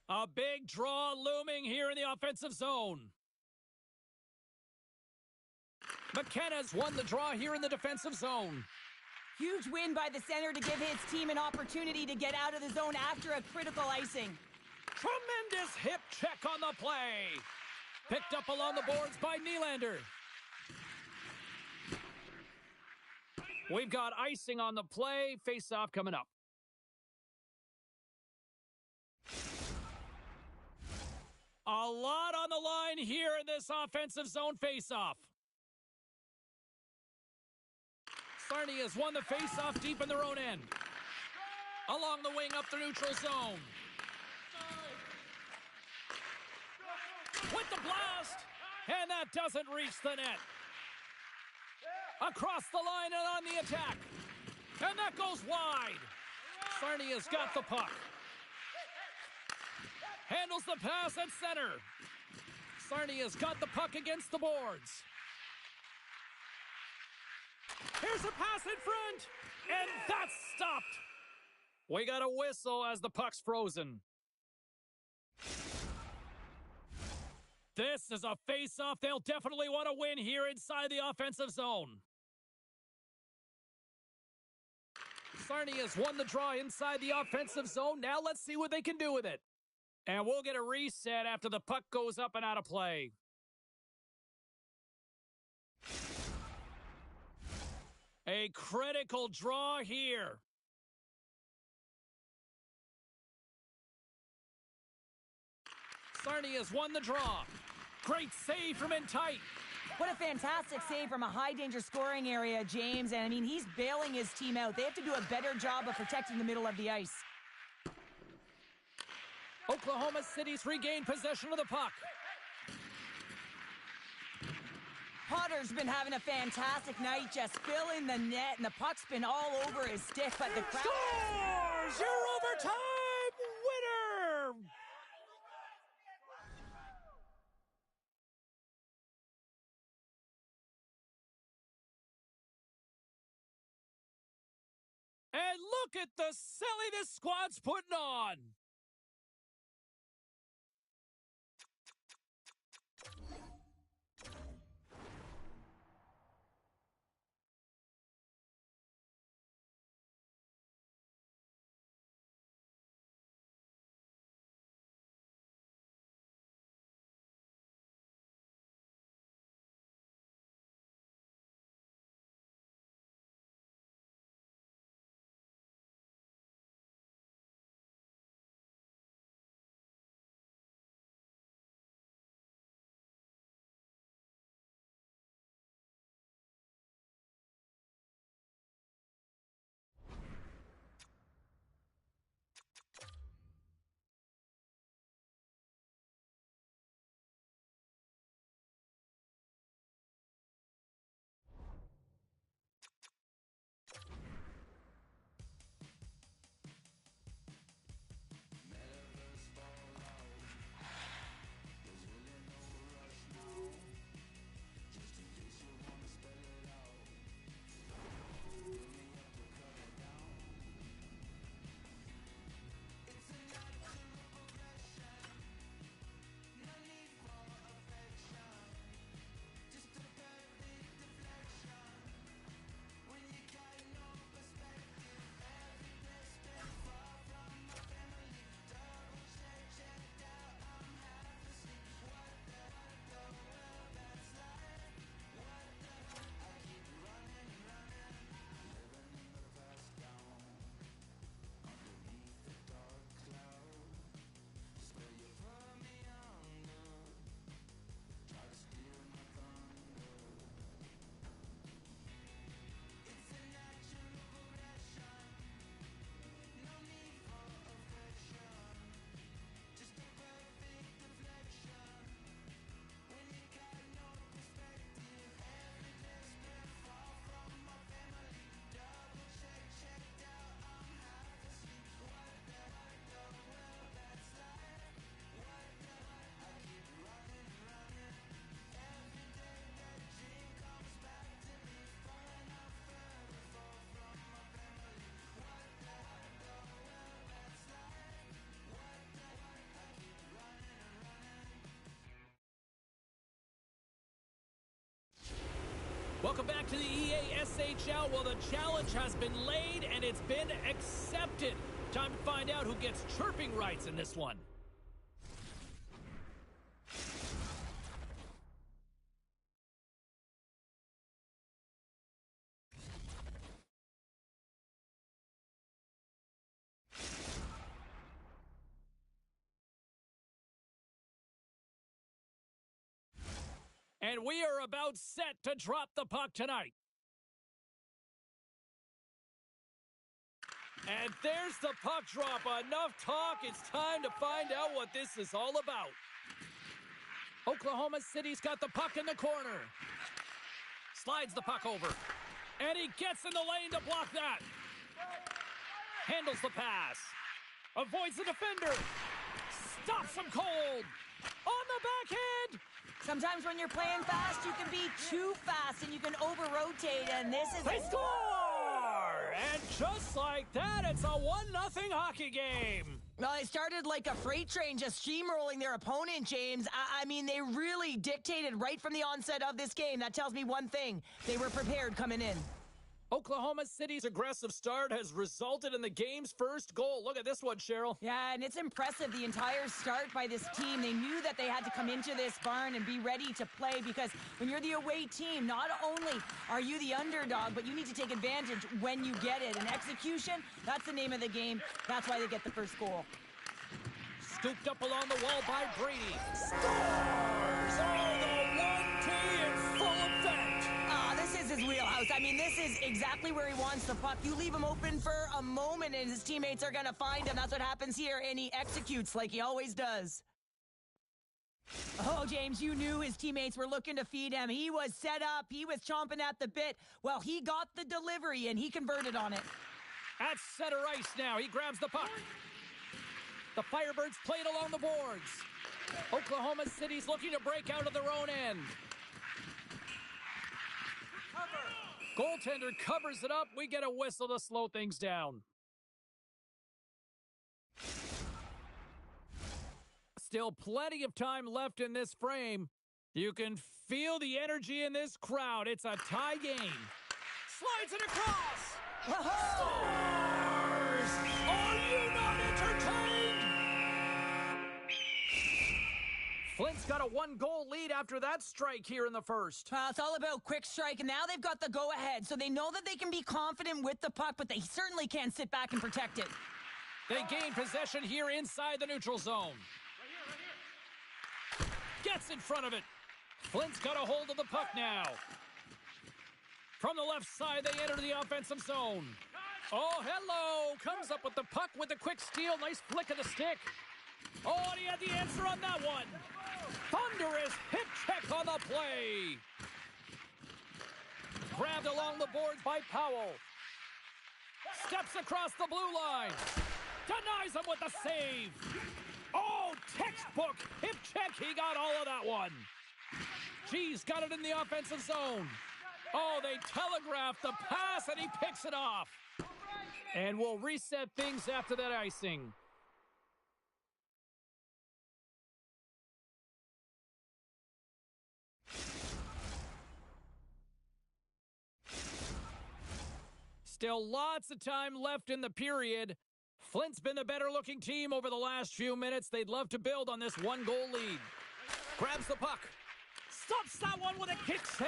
A big draw looming here in the offensive zone. McKenna's won the draw here in the defensive zone. Huge win by the center to give his team an opportunity to get out of the zone after a critical icing. Tremendous hip check on the play. Picked up along the boards by Nylander. We've got icing on the play. Face-off coming up. A lot on the line here in this offensive zone face-off. Sarnia has won the face-off deep in their own end. Along the wing up the neutral zone. With the blast, and that doesn't reach the net. Across the line and on the attack. And that goes wide. Sarnia's got the puck. Handles the pass at center. Sarnia's got the puck against the boards. Here's a pass in front, and that's stopped. We got a whistle as the puck's frozen. This is a face-off they'll definitely want to win here inside the offensive zone. Sarnia's won the draw inside the offensive zone. Now let's see what they can do with it. And we'll get a reset after the puck goes up and out of play. A critical draw here. Sarnia's won the draw. Great save from in tight. What a fantastic save from a high-danger scoring area, James. And, I mean, he's bailing his team out. They have to do a better job of protecting the middle of the ice. Oklahoma City's regained possession of the puck. Potter's been having a fantastic night, just filling the net, and the puck's been all over his stick, but the crowd... Scores! Your overtime winner! And look at the silly this squad's putting on. Welcome back to the EASHL. Well, the challenge has been laid and it's been accepted. Time to find out who gets chirping rights in this one. And we are about set to drop the puck tonight. And there's the puck drop. Enough talk. It's time to find out what this is all about. Oklahoma City's got the puck in the corner. Slides the puck over. And he gets in the lane to block that. Handles the pass. Avoids the defender. Stops him cold. On the backhand. Sometimes when you're playing fast, you can be too fast and you can over-rotate, and this is... They score! And just like that, it's a 1-0 hockey game. Well, they started like a freight train just steamrolling their opponent, James. I mean, they really dictated right from the onset of this game. That tells me one thing. They were prepared coming in. Oklahoma City's aggressive start has resulted in the game's first goal. Look at this one, Cheryl. Yeah, and it's impressive, the entire start by this team. They knew that they had to come into this barn and be ready to play, because when you're the away team, not only are you the underdog, but you need to take advantage when you get it. And execution, that's the name of the game. That's why they get the first goal. Scooped up along the wall by Brady. Scores! Oh, the 1T in full effect. This is his wheelhouse. I mean, this is exactly where he wants the puck. You leave him open for a moment and his teammates are going to find him. That's what happens here, and he executes like he always does. Oh, James, you knew his teammates were looking to feed him. He was set up. He was chomping at the bit. Well, he got the delivery, and he converted on it. At center ice now. He grabs the puck. The Firebirds play it along the boards. Oklahoma City's looking to break out of their own end. Goaltender covers it up. We get a whistle to slow things down. Still plenty of time left in this frame. You can feel the energy in this crowd. It's a tie game. Slides it across. Scores! Are you not entertained? Flint's got a 1-goal lead after that strike here in the first. Well, it's all about quick strike, and now they've got the go-ahead, so they know that they can be confident with the puck, but they certainly can't sit back and protect it. They gain possession here inside the neutral zone. Gets in front of it. Flint's got a hold of the puck now. From the left side, they enter the offensive zone. Oh, hello. Comes up with the puck with a quick steal. Nice flick of the stick. Oh, and he had the answer on that one. Thunderous hip check on the play. Grabbed along the boards by Powell. Steps across the blue line. Denies him with the save. Oh, textbook hip check. He got all of that one. G's got it in the offensive zone. Oh, they telegraphed the pass, and he picks it off. And we'll reset things after that icing. Still lots of time left in the period. Flint's been the better-looking team over the last few minutes. They'd love to build on this 1-goal lead. Grabs the puck. Stops that one with a kick save.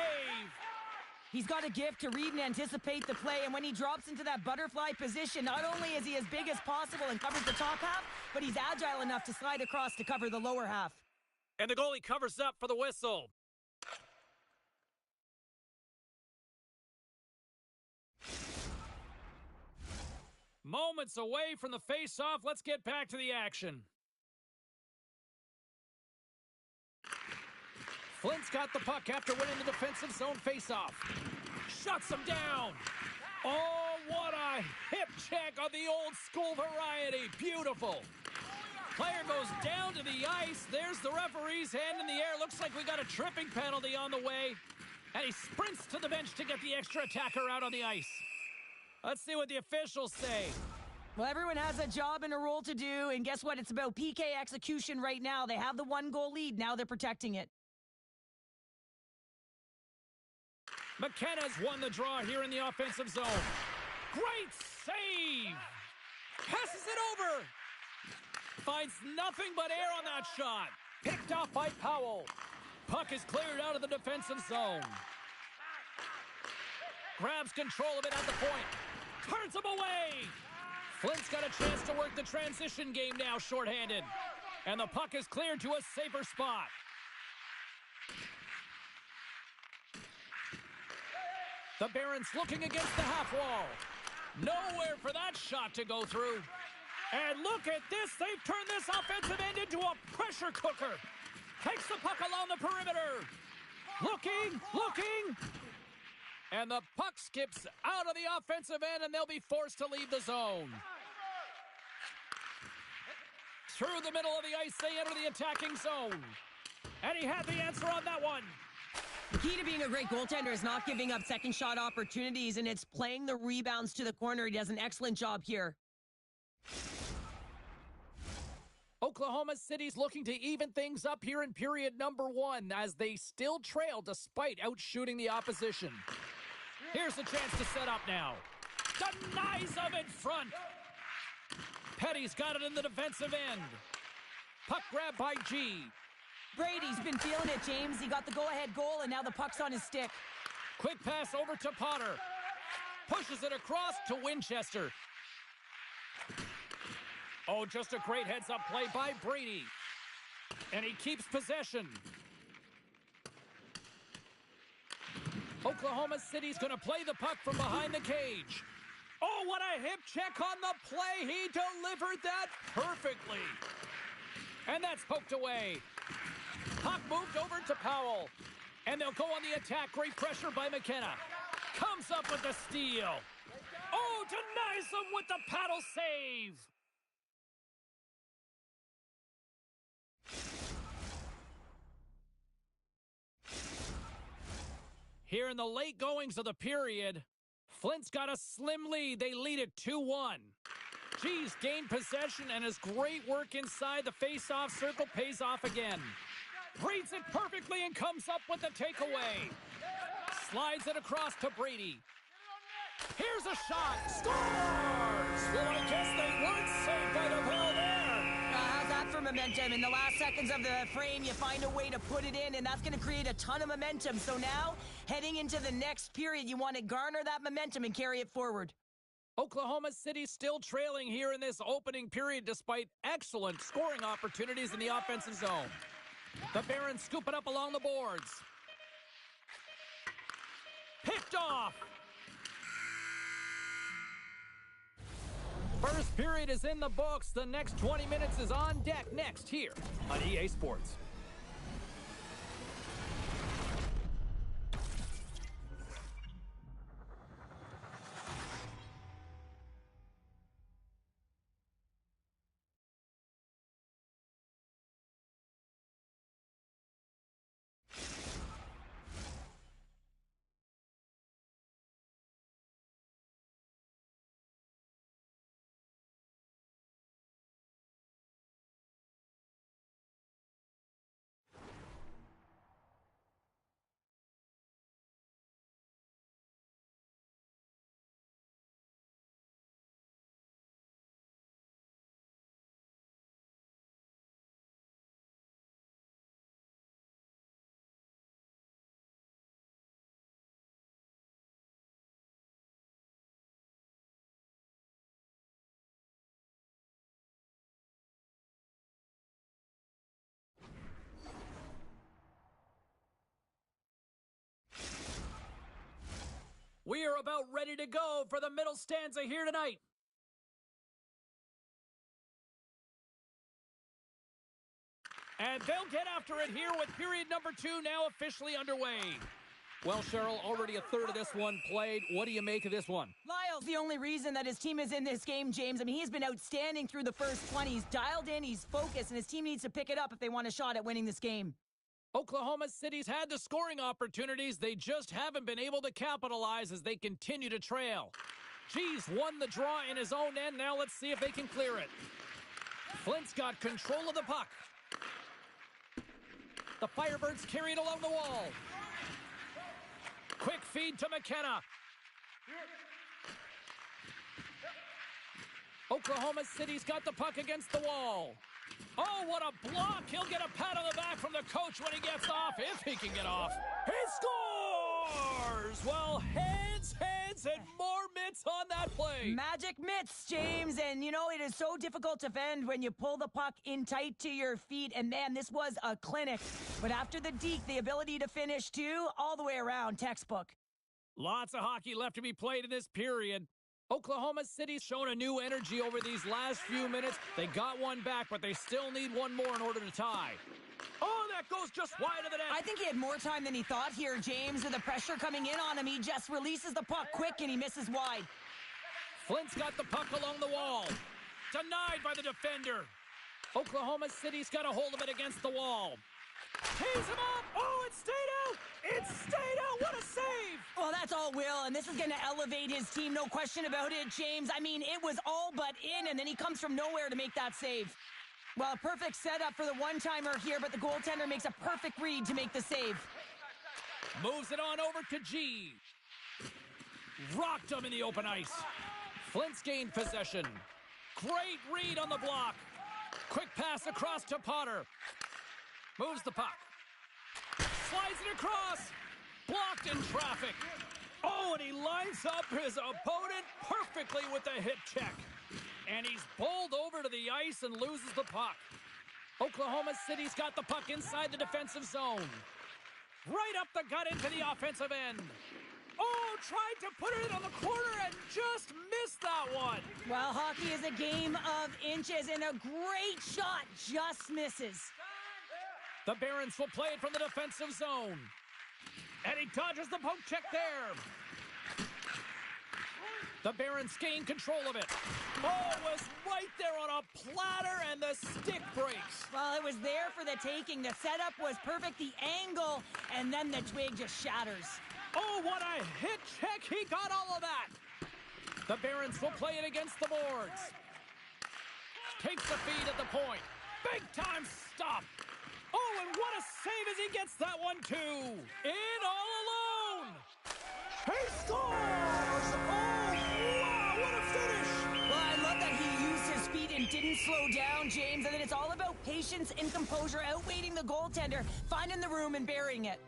He's got a gift to read and anticipate the play, and when he drops into that butterfly position, not only is he as big as possible and covers the top half, but he's agile enough to slide across to cover the lower half. And the goalie covers up for the whistle. Moments away from the face-off. Let's get back to the action. Flint's got the puck after winning the defensive zone face-off. Shuts him down. Oh, what a hip check on the old school variety. Beautiful. Player goes down to the ice. There's the referee's hand in the air. Looks like we got a tripping penalty on the way. And he sprints to the bench to get the extra attacker out on the ice. Let's see what the officials say. Well, everyone has a job and a role to do, and guess what? It's about PK execution right now. They have the 1-goal lead. Now they're protecting it. McKenna's won the draw here in the offensive zone. Great save! Passes it over! Finds nothing but air on that shot. Picked off by Powell. Puck is cleared out of the defensive zone. Grabs control of it at the point. Turns him away! Flint's got a chance to work the transition game now, shorthanded. And the puck is cleared to a safer spot. The Barons looking against the half wall. Nowhere for that shot to go through. And look at this. They've turned this offensive end into a pressure cooker. Takes the puck along the perimeter. Looking. And the puck skips out of the offensive end, and they'll be forced to leave the zone. Through the middle of the ice, they enter the attacking zone. And he had the answer on that one. The key to being a great goaltender is not giving up second shot opportunities, and it's playing the rebounds to the corner. He does an excellent job here. Oklahoma City's looking to even things up here in period number 1 as they still trail despite outshooting the opposition. Here's a chance to set up now. Denies them in front. Petty's got it in the defensive end. Puck grab by G. Brady's been feeling it, James. He got the go-ahead goal, and now the puck's on his stick. Quick pass over to Potter. Pushes it across to Winchester. Oh, just a great heads-up play by Brady. And he keeps possession. Oklahoma City's going to play the puck from behind the cage. Oh, what a hip check on the play. He delivered that perfectly. And that's poked away. Puck moved over to Powell. And they'll go on the attack. Great pressure by McKenna. Comes up with the steal. Oh, denies them with the paddle save. Here in the late goings of the period, Flint's got a slim lead. They lead it 2-1. G's gained possession, and his great work inside the face-off circle pays off again. Reads it perfectly and comes up with the takeaway. Slides it across to Brady. Here's a shot. Scores! Well, I guess they weren't saved by the bell there. How's that for momentum? In the last seconds of the frame, you find a way to put it in, and that's going to create a ton of momentum. So now, heading into the next period, you want to garner that momentum and carry it forward. Oklahoma City still trailing here in this opening period despite excellent scoring opportunities in the offensive zone. The Barons scoop it up along the boards. Picked off. First period is in the books. The next 20 minutes is on deck next here on EA Sports. We are about ready to go for the middle stanza here tonight. And they'll get after it here with period number 2 now officially underway. Well, Cheryl, already a third of this one played. What do you make of this one? Lyle's the only reason that his team is in this game, James. I mean, he's been outstanding through the first 20. He's dialed in, he's focused, and his team needs to pick it up if they want a shot at winning this game. Oklahoma City's had the scoring opportunities. They just haven't been able to capitalize as they continue to trail. G's won the draw in his own end. Now let's see if they can clear it. Flint's got control of the puck. The Firebirds carry it along the wall. Quick feed to McKenna. Oklahoma City's got the puck against the wall. Oh, what a block. He'll get a pat on the back from the coach when he gets off, if he can get off. He scores! Well, heads, and more mitts on that play. Magic mitts, James. And, you know, it is so difficult to defend when you pull the puck in tight to your feet. And, man, this was a clinic. But after the deke, the ability to finish, too, all the way around, textbook. Lots of hockey left to be played in this period. Oklahoma City's shown a new energy over these last few minutes. They got one back, but they still need one more in order to tie. Oh, that goes just wide of the net. I think he had more time than he thought here, James. With the pressure coming in on him, he just releases the puck quick and he misses wide. Flint's got the puck along the wall. Denied by the defender. Oklahoma City's got a hold of it against the wall. Tees him up. Oh, it stayed out. It stayed out. What a save. Well, that's all Will, and this is going to elevate his team, no question about it, James. I mean, it was all but in, and then he comes from nowhere to make that save. Well, a perfect setup for the one-timer here, but the goaltender makes a perfect read to make the save. Moves it on over to G. Rocked him in the open ice. Flint's gained possession. Great read on the block. Quick pass across to Potter. Moves the puck. Slides it across. Blocked in traffic. Oh, and he lines up his opponent perfectly with the hip check. And he's bowled over to the ice and loses the puck. Oklahoma City's got the puck inside the defensive zone. Right up the gut into the offensive end. Oh, tried to put it in on the corner and just missed that one. Well, hockey is a game of inches, and a great shot just misses. The Barons will play it from the defensive zone. And he dodges the poke check there. The Barons gain control of it. Oh, it was right there on a platter, and the stick breaks. Well, it was there for the taking. The setup was perfect, the angle, and then the twig just shatters. Oh, what a hit check. He got all of that. The Barons will play it against the boards. Takes the feed at the point. Big time stop. Oh, and what a save as he gets that one, too. In all alone. He scores! Oh, wow, what a finish. Well, I love that he used his feet and didn't slow down, James. And then it's all about patience and composure, outweighing the goaltender, finding the room and burying it.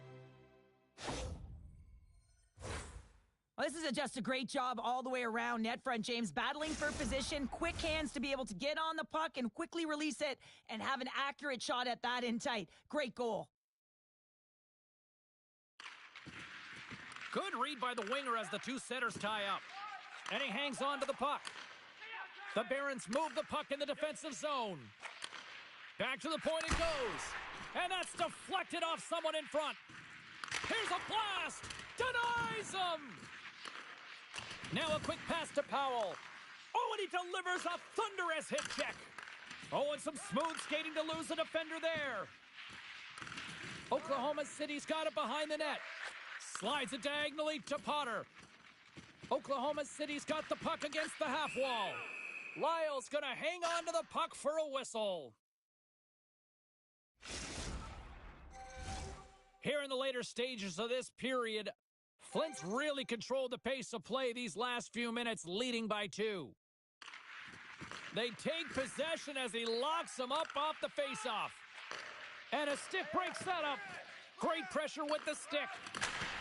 Well, this is just a great job all the way around net front, James. Battling for position, quick hands to be able to get on the puck and quickly release it and have an accurate shot at that in tight. Great goal. Good read by the winger as the two setters tie up. And he hangs on to the puck. The Barons move the puck in the defensive zone. Back to the point it goes. And that's deflected off someone in front. Here's a blast. Denies him. Now a quick pass to Powell. Oh, and he delivers a thunderous hit check. Oh, and some smooth skating to lose the defender there. Oklahoma City's got it behind the net. Slides it diagonally to Potter. Oklahoma City's got the puck against the half wall. Lyle's going to hang on to the puck for a whistle. Here in the later stages of this period, Flint's really controlled the pace of play these last few minutes, leading by 2. They take possession as he locks them up off the faceoff. And a stick breaks that up. Great pressure with the stick.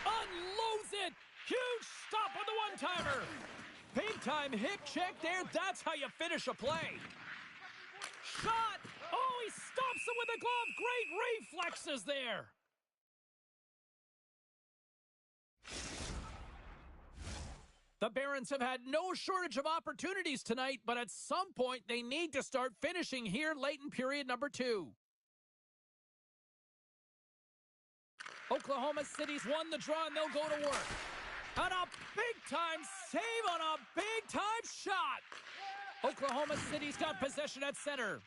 Unloads it. Huge stop with the one-timer. Big-time hip check there. That's how you finish a play. Shot. Oh, he stops him with a glove. Great reflexes there. The Barons have had no shortage of opportunities tonight, but at some point they need to start finishing here late in period number 2. Oklahoma City's won the draw and they'll go to work. And a big-time save on a big-time shot. Oklahoma City's got possession at center.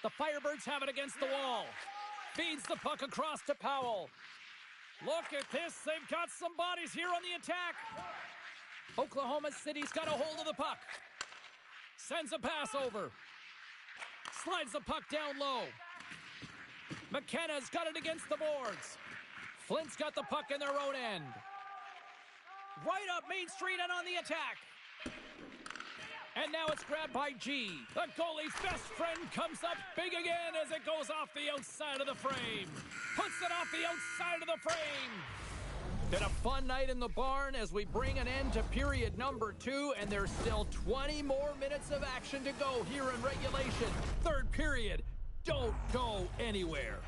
The Firebirds have it against the wall. Feeds the puck across to Powell. Look at this. They've got some bodies here on the attack. Oklahoma City's got a hold of the puck. Sends a pass over. Slides the puck down low. McKenna's got it against the boards. Flint's got the puck in their own end. Right up Main Street and on the attack. And now it's grabbed by G. The goalie's best friend comes up big again as it goes off the outside of the frame. Puts it off the outside of the frame. Been a fun night in the barn as we bring an end to period number 2, and there's still 20 more minutes of action to go here in regulation. Third period. Don't go anywhere.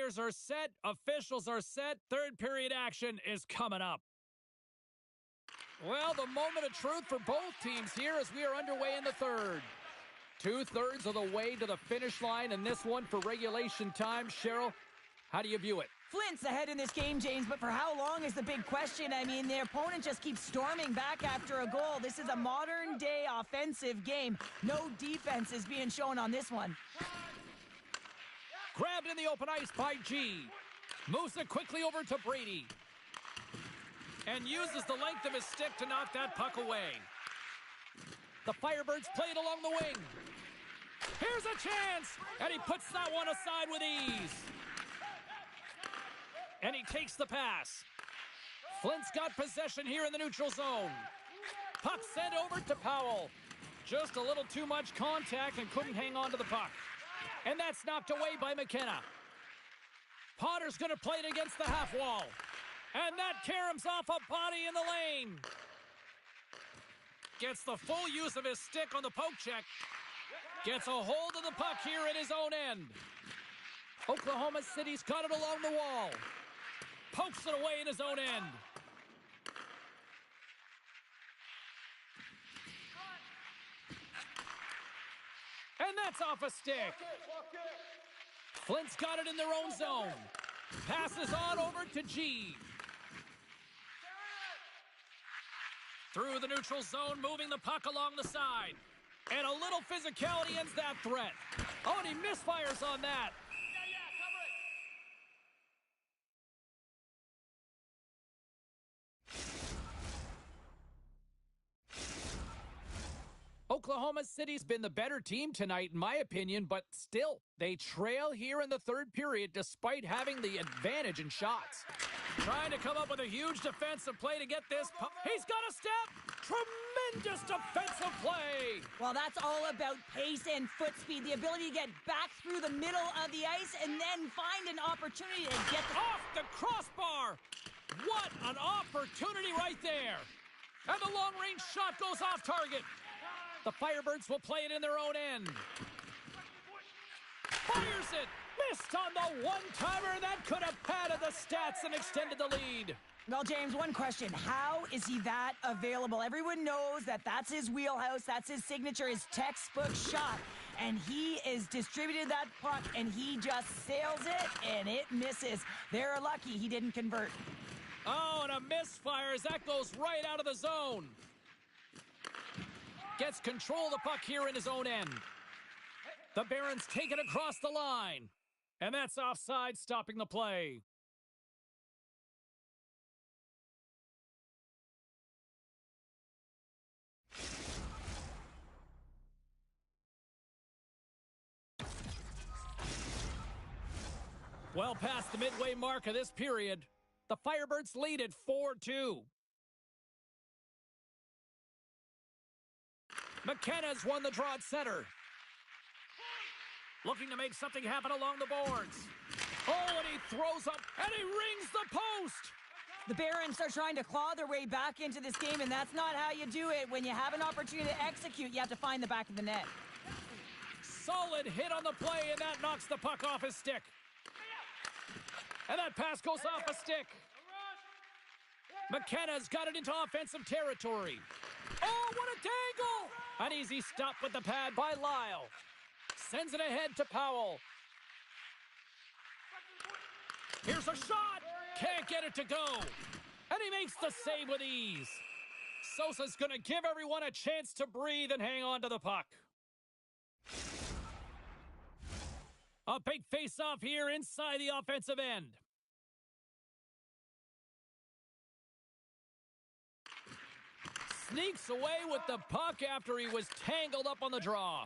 Players are set, officials are set, third period action is coming up. Well, the moment of truth for both teams here as we are underway in the third. 2/3 of the way to the finish line, and this one for regulation time. Cheryl, how do you view it? Flint's ahead in this game, James, but for how long is the big question. I mean, the opponent just keeps storming back after a goal. This is a modern-day offensive game. No defense is being shown on this one. Grabbed in the open ice by G. Moves it quickly over to Brady. And uses the length of his stick to knock that puck away. The Firebirds play it along the wing. Here's a chance, and he puts that one aside with ease. And he takes the pass. Flint's got possession here in the neutral zone. Puck sent over to Powell. Just a little too much contact and couldn't hang on to the puck. And that's knocked away by McKenna. Potter's going to play it against the half wall. And that caroms off a body in the lane. Gets the full use of his stick on the poke check. Gets a hold of the puck here in his own end. Oklahoma City's got it along the wall. Pokes it away in his own end. And that's off a stick. Flint's got it in their own zone. Passes on over to G. Through the neutral zone, moving the puck along the side. And a little physicality ends that threat. Oh, and he misfires on that. Oklahoma City's been the better team tonight, in my opinion, but still, they trail here in the third period despite having the advantage in shots. Trying to come up with a huge defensive play to get this. He's got a step. Tremendous defensive play. Well, that's all about pace and foot speed, the ability to get back through the middle of the ice and then find an opportunity to get off the crossbar. What an opportunity right there. And the long-range shot goes off target. The Firebirds will play it in their own end. Fires it. Missed on the one-timer. That could have padded the stats and extended the lead. Well, James, one question. How is he that available? Everyone knows that that's his wheelhouse. That's his signature, his textbook shot. And he is distributed that puck, and he just sails it, and it misses. They're lucky he didn't convert. Oh, and a misfire as that goes right out of the zone. Gets control of the puck here in his own end. The Barons take it across the line. And that's offside, stopping the play. Well past the midway mark of this period, the Firebirds lead at 4-2. McKenna's won the draw at center. Looking to make something happen along the boards. Oh, and he throws up, and he rings the post. The Barons are trying to claw their way back into this game, and that's not how you do it. When you have an opportunity to execute, you have to find the back of the net. Solid hit on the play, and that knocks the puck off his stick. And that pass goes off a stick. McKenna's got it into offensive territory. Oh, what a dangle! An easy stop with the pad by Lyle. Sends it ahead to Powell. Here's a shot. Can't get it to go. And he makes the save with ease. Sosa's going to give everyone a chance to breathe and hang on to the puck. A big face-off here inside the offensive end. Sneaks away with the puck after he was tangled up on the draw.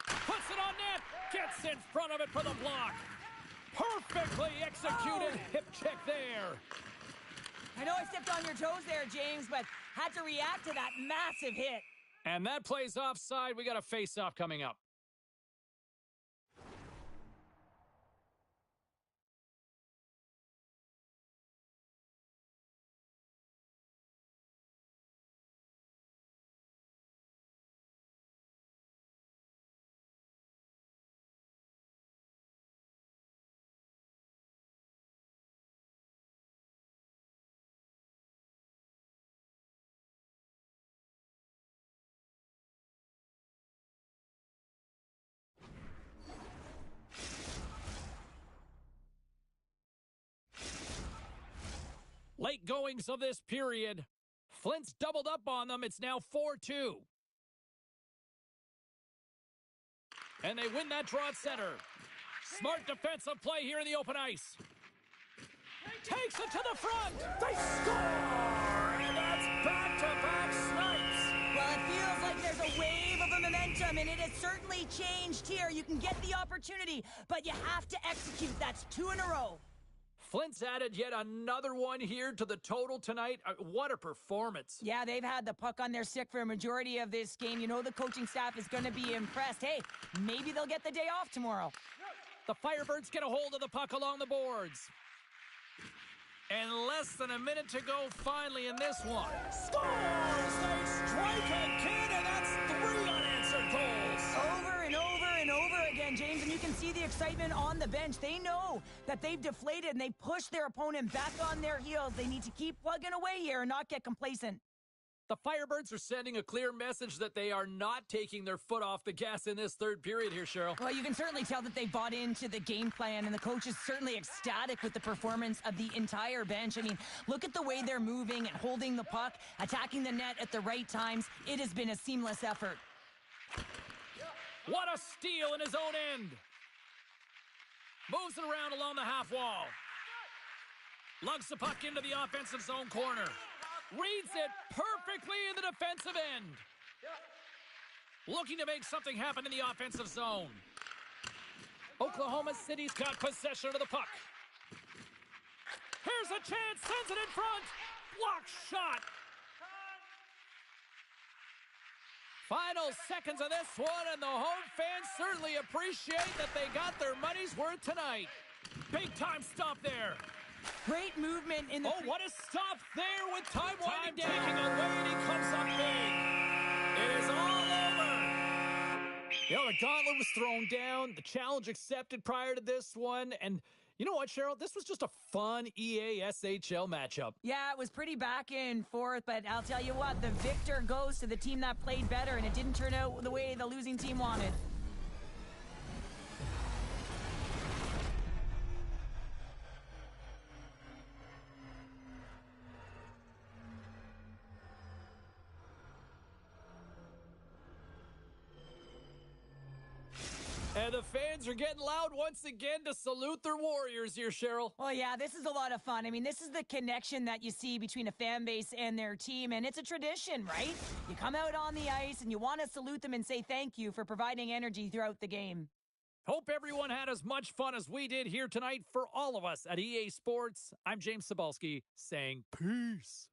Puts it on net. Gets in front of it for the block. Perfectly executed hip check there. I know I stepped on your toes there, James, but had to react to that massive hit. And that plays offside. We got a face-off coming up. late goings of this period. Flint's doubled up on them. It's now 4-2. And they win that draw at center. Smart defensive play here in the open ice. Takes it to the front. They score! And that's back-to-back snipes. Well, it feels like there's a wave of a momentum, and it has certainly changed here. You can get the opportunity, but you have to execute. That's 2 in a row. Flint's added yet another one here to the total tonight. What a performance. Yeah, they've had the puck on their stick for a majority of this game. You know the coaching staff is going to be impressed. Hey, maybe they'll get the day off tomorrow. The Firebirds get a hold of the puck along the boards. And less than a minute to go finally in this one. Scores! They strike again, and that's 3 unanswered goals. Over and over and over again, James, and you can see the excitement on the bench. They know that they've deflated, and they push their opponent back on their heels. They need to keep plugging away here and not get complacent. The Firebirds are sending a clear message that they are not taking their foot off the gas in this third period here, Cheryl. Well, you can certainly tell that they bought into the game plan, and the coach is certainly ecstatic with the performance of the entire bench. I mean, look at the way they're moving and holding the puck, attacking the net at the right times. It has been a seamless effort. What a steal in his own end. Moves it around along the half wall. Lugs the puck into the offensive zone corner. Reads it perfectly in the defensive end. Looking to make something happen in the offensive zone. Oklahoma City's got possession of the puck. Here's a chance, sends it in front. Block shot. Final seconds of this one, and the home fans certainly appreciate that they got their money's worth tonight. Big time stop there. Great movement in the... Oh, what a stop there with time winding down. Taking away, and he comes up big. It is all over. You know, the gauntlet was thrown down. The challenge accepted prior to this one. And you know what, Cheryl? This was just a fun EASHL matchup. Yeah, it was pretty back and forth, but I'll tell you what, the victor goes to the team that played better, and it didn't turn out the way the losing team wanted. And the fans are getting loud once again to salute their Warriors here, Cheryl. Well, yeah, this is a lot of fun. I mean, this is the connection that you see between a fan base and their team, and it's a tradition, right? You come out on the ice, and you want to salute them and say thank you for providing energy throughout the game. Hope everyone had as much fun as we did here tonight. For all of us at EA Sports, I'm James Cebulski saying peace.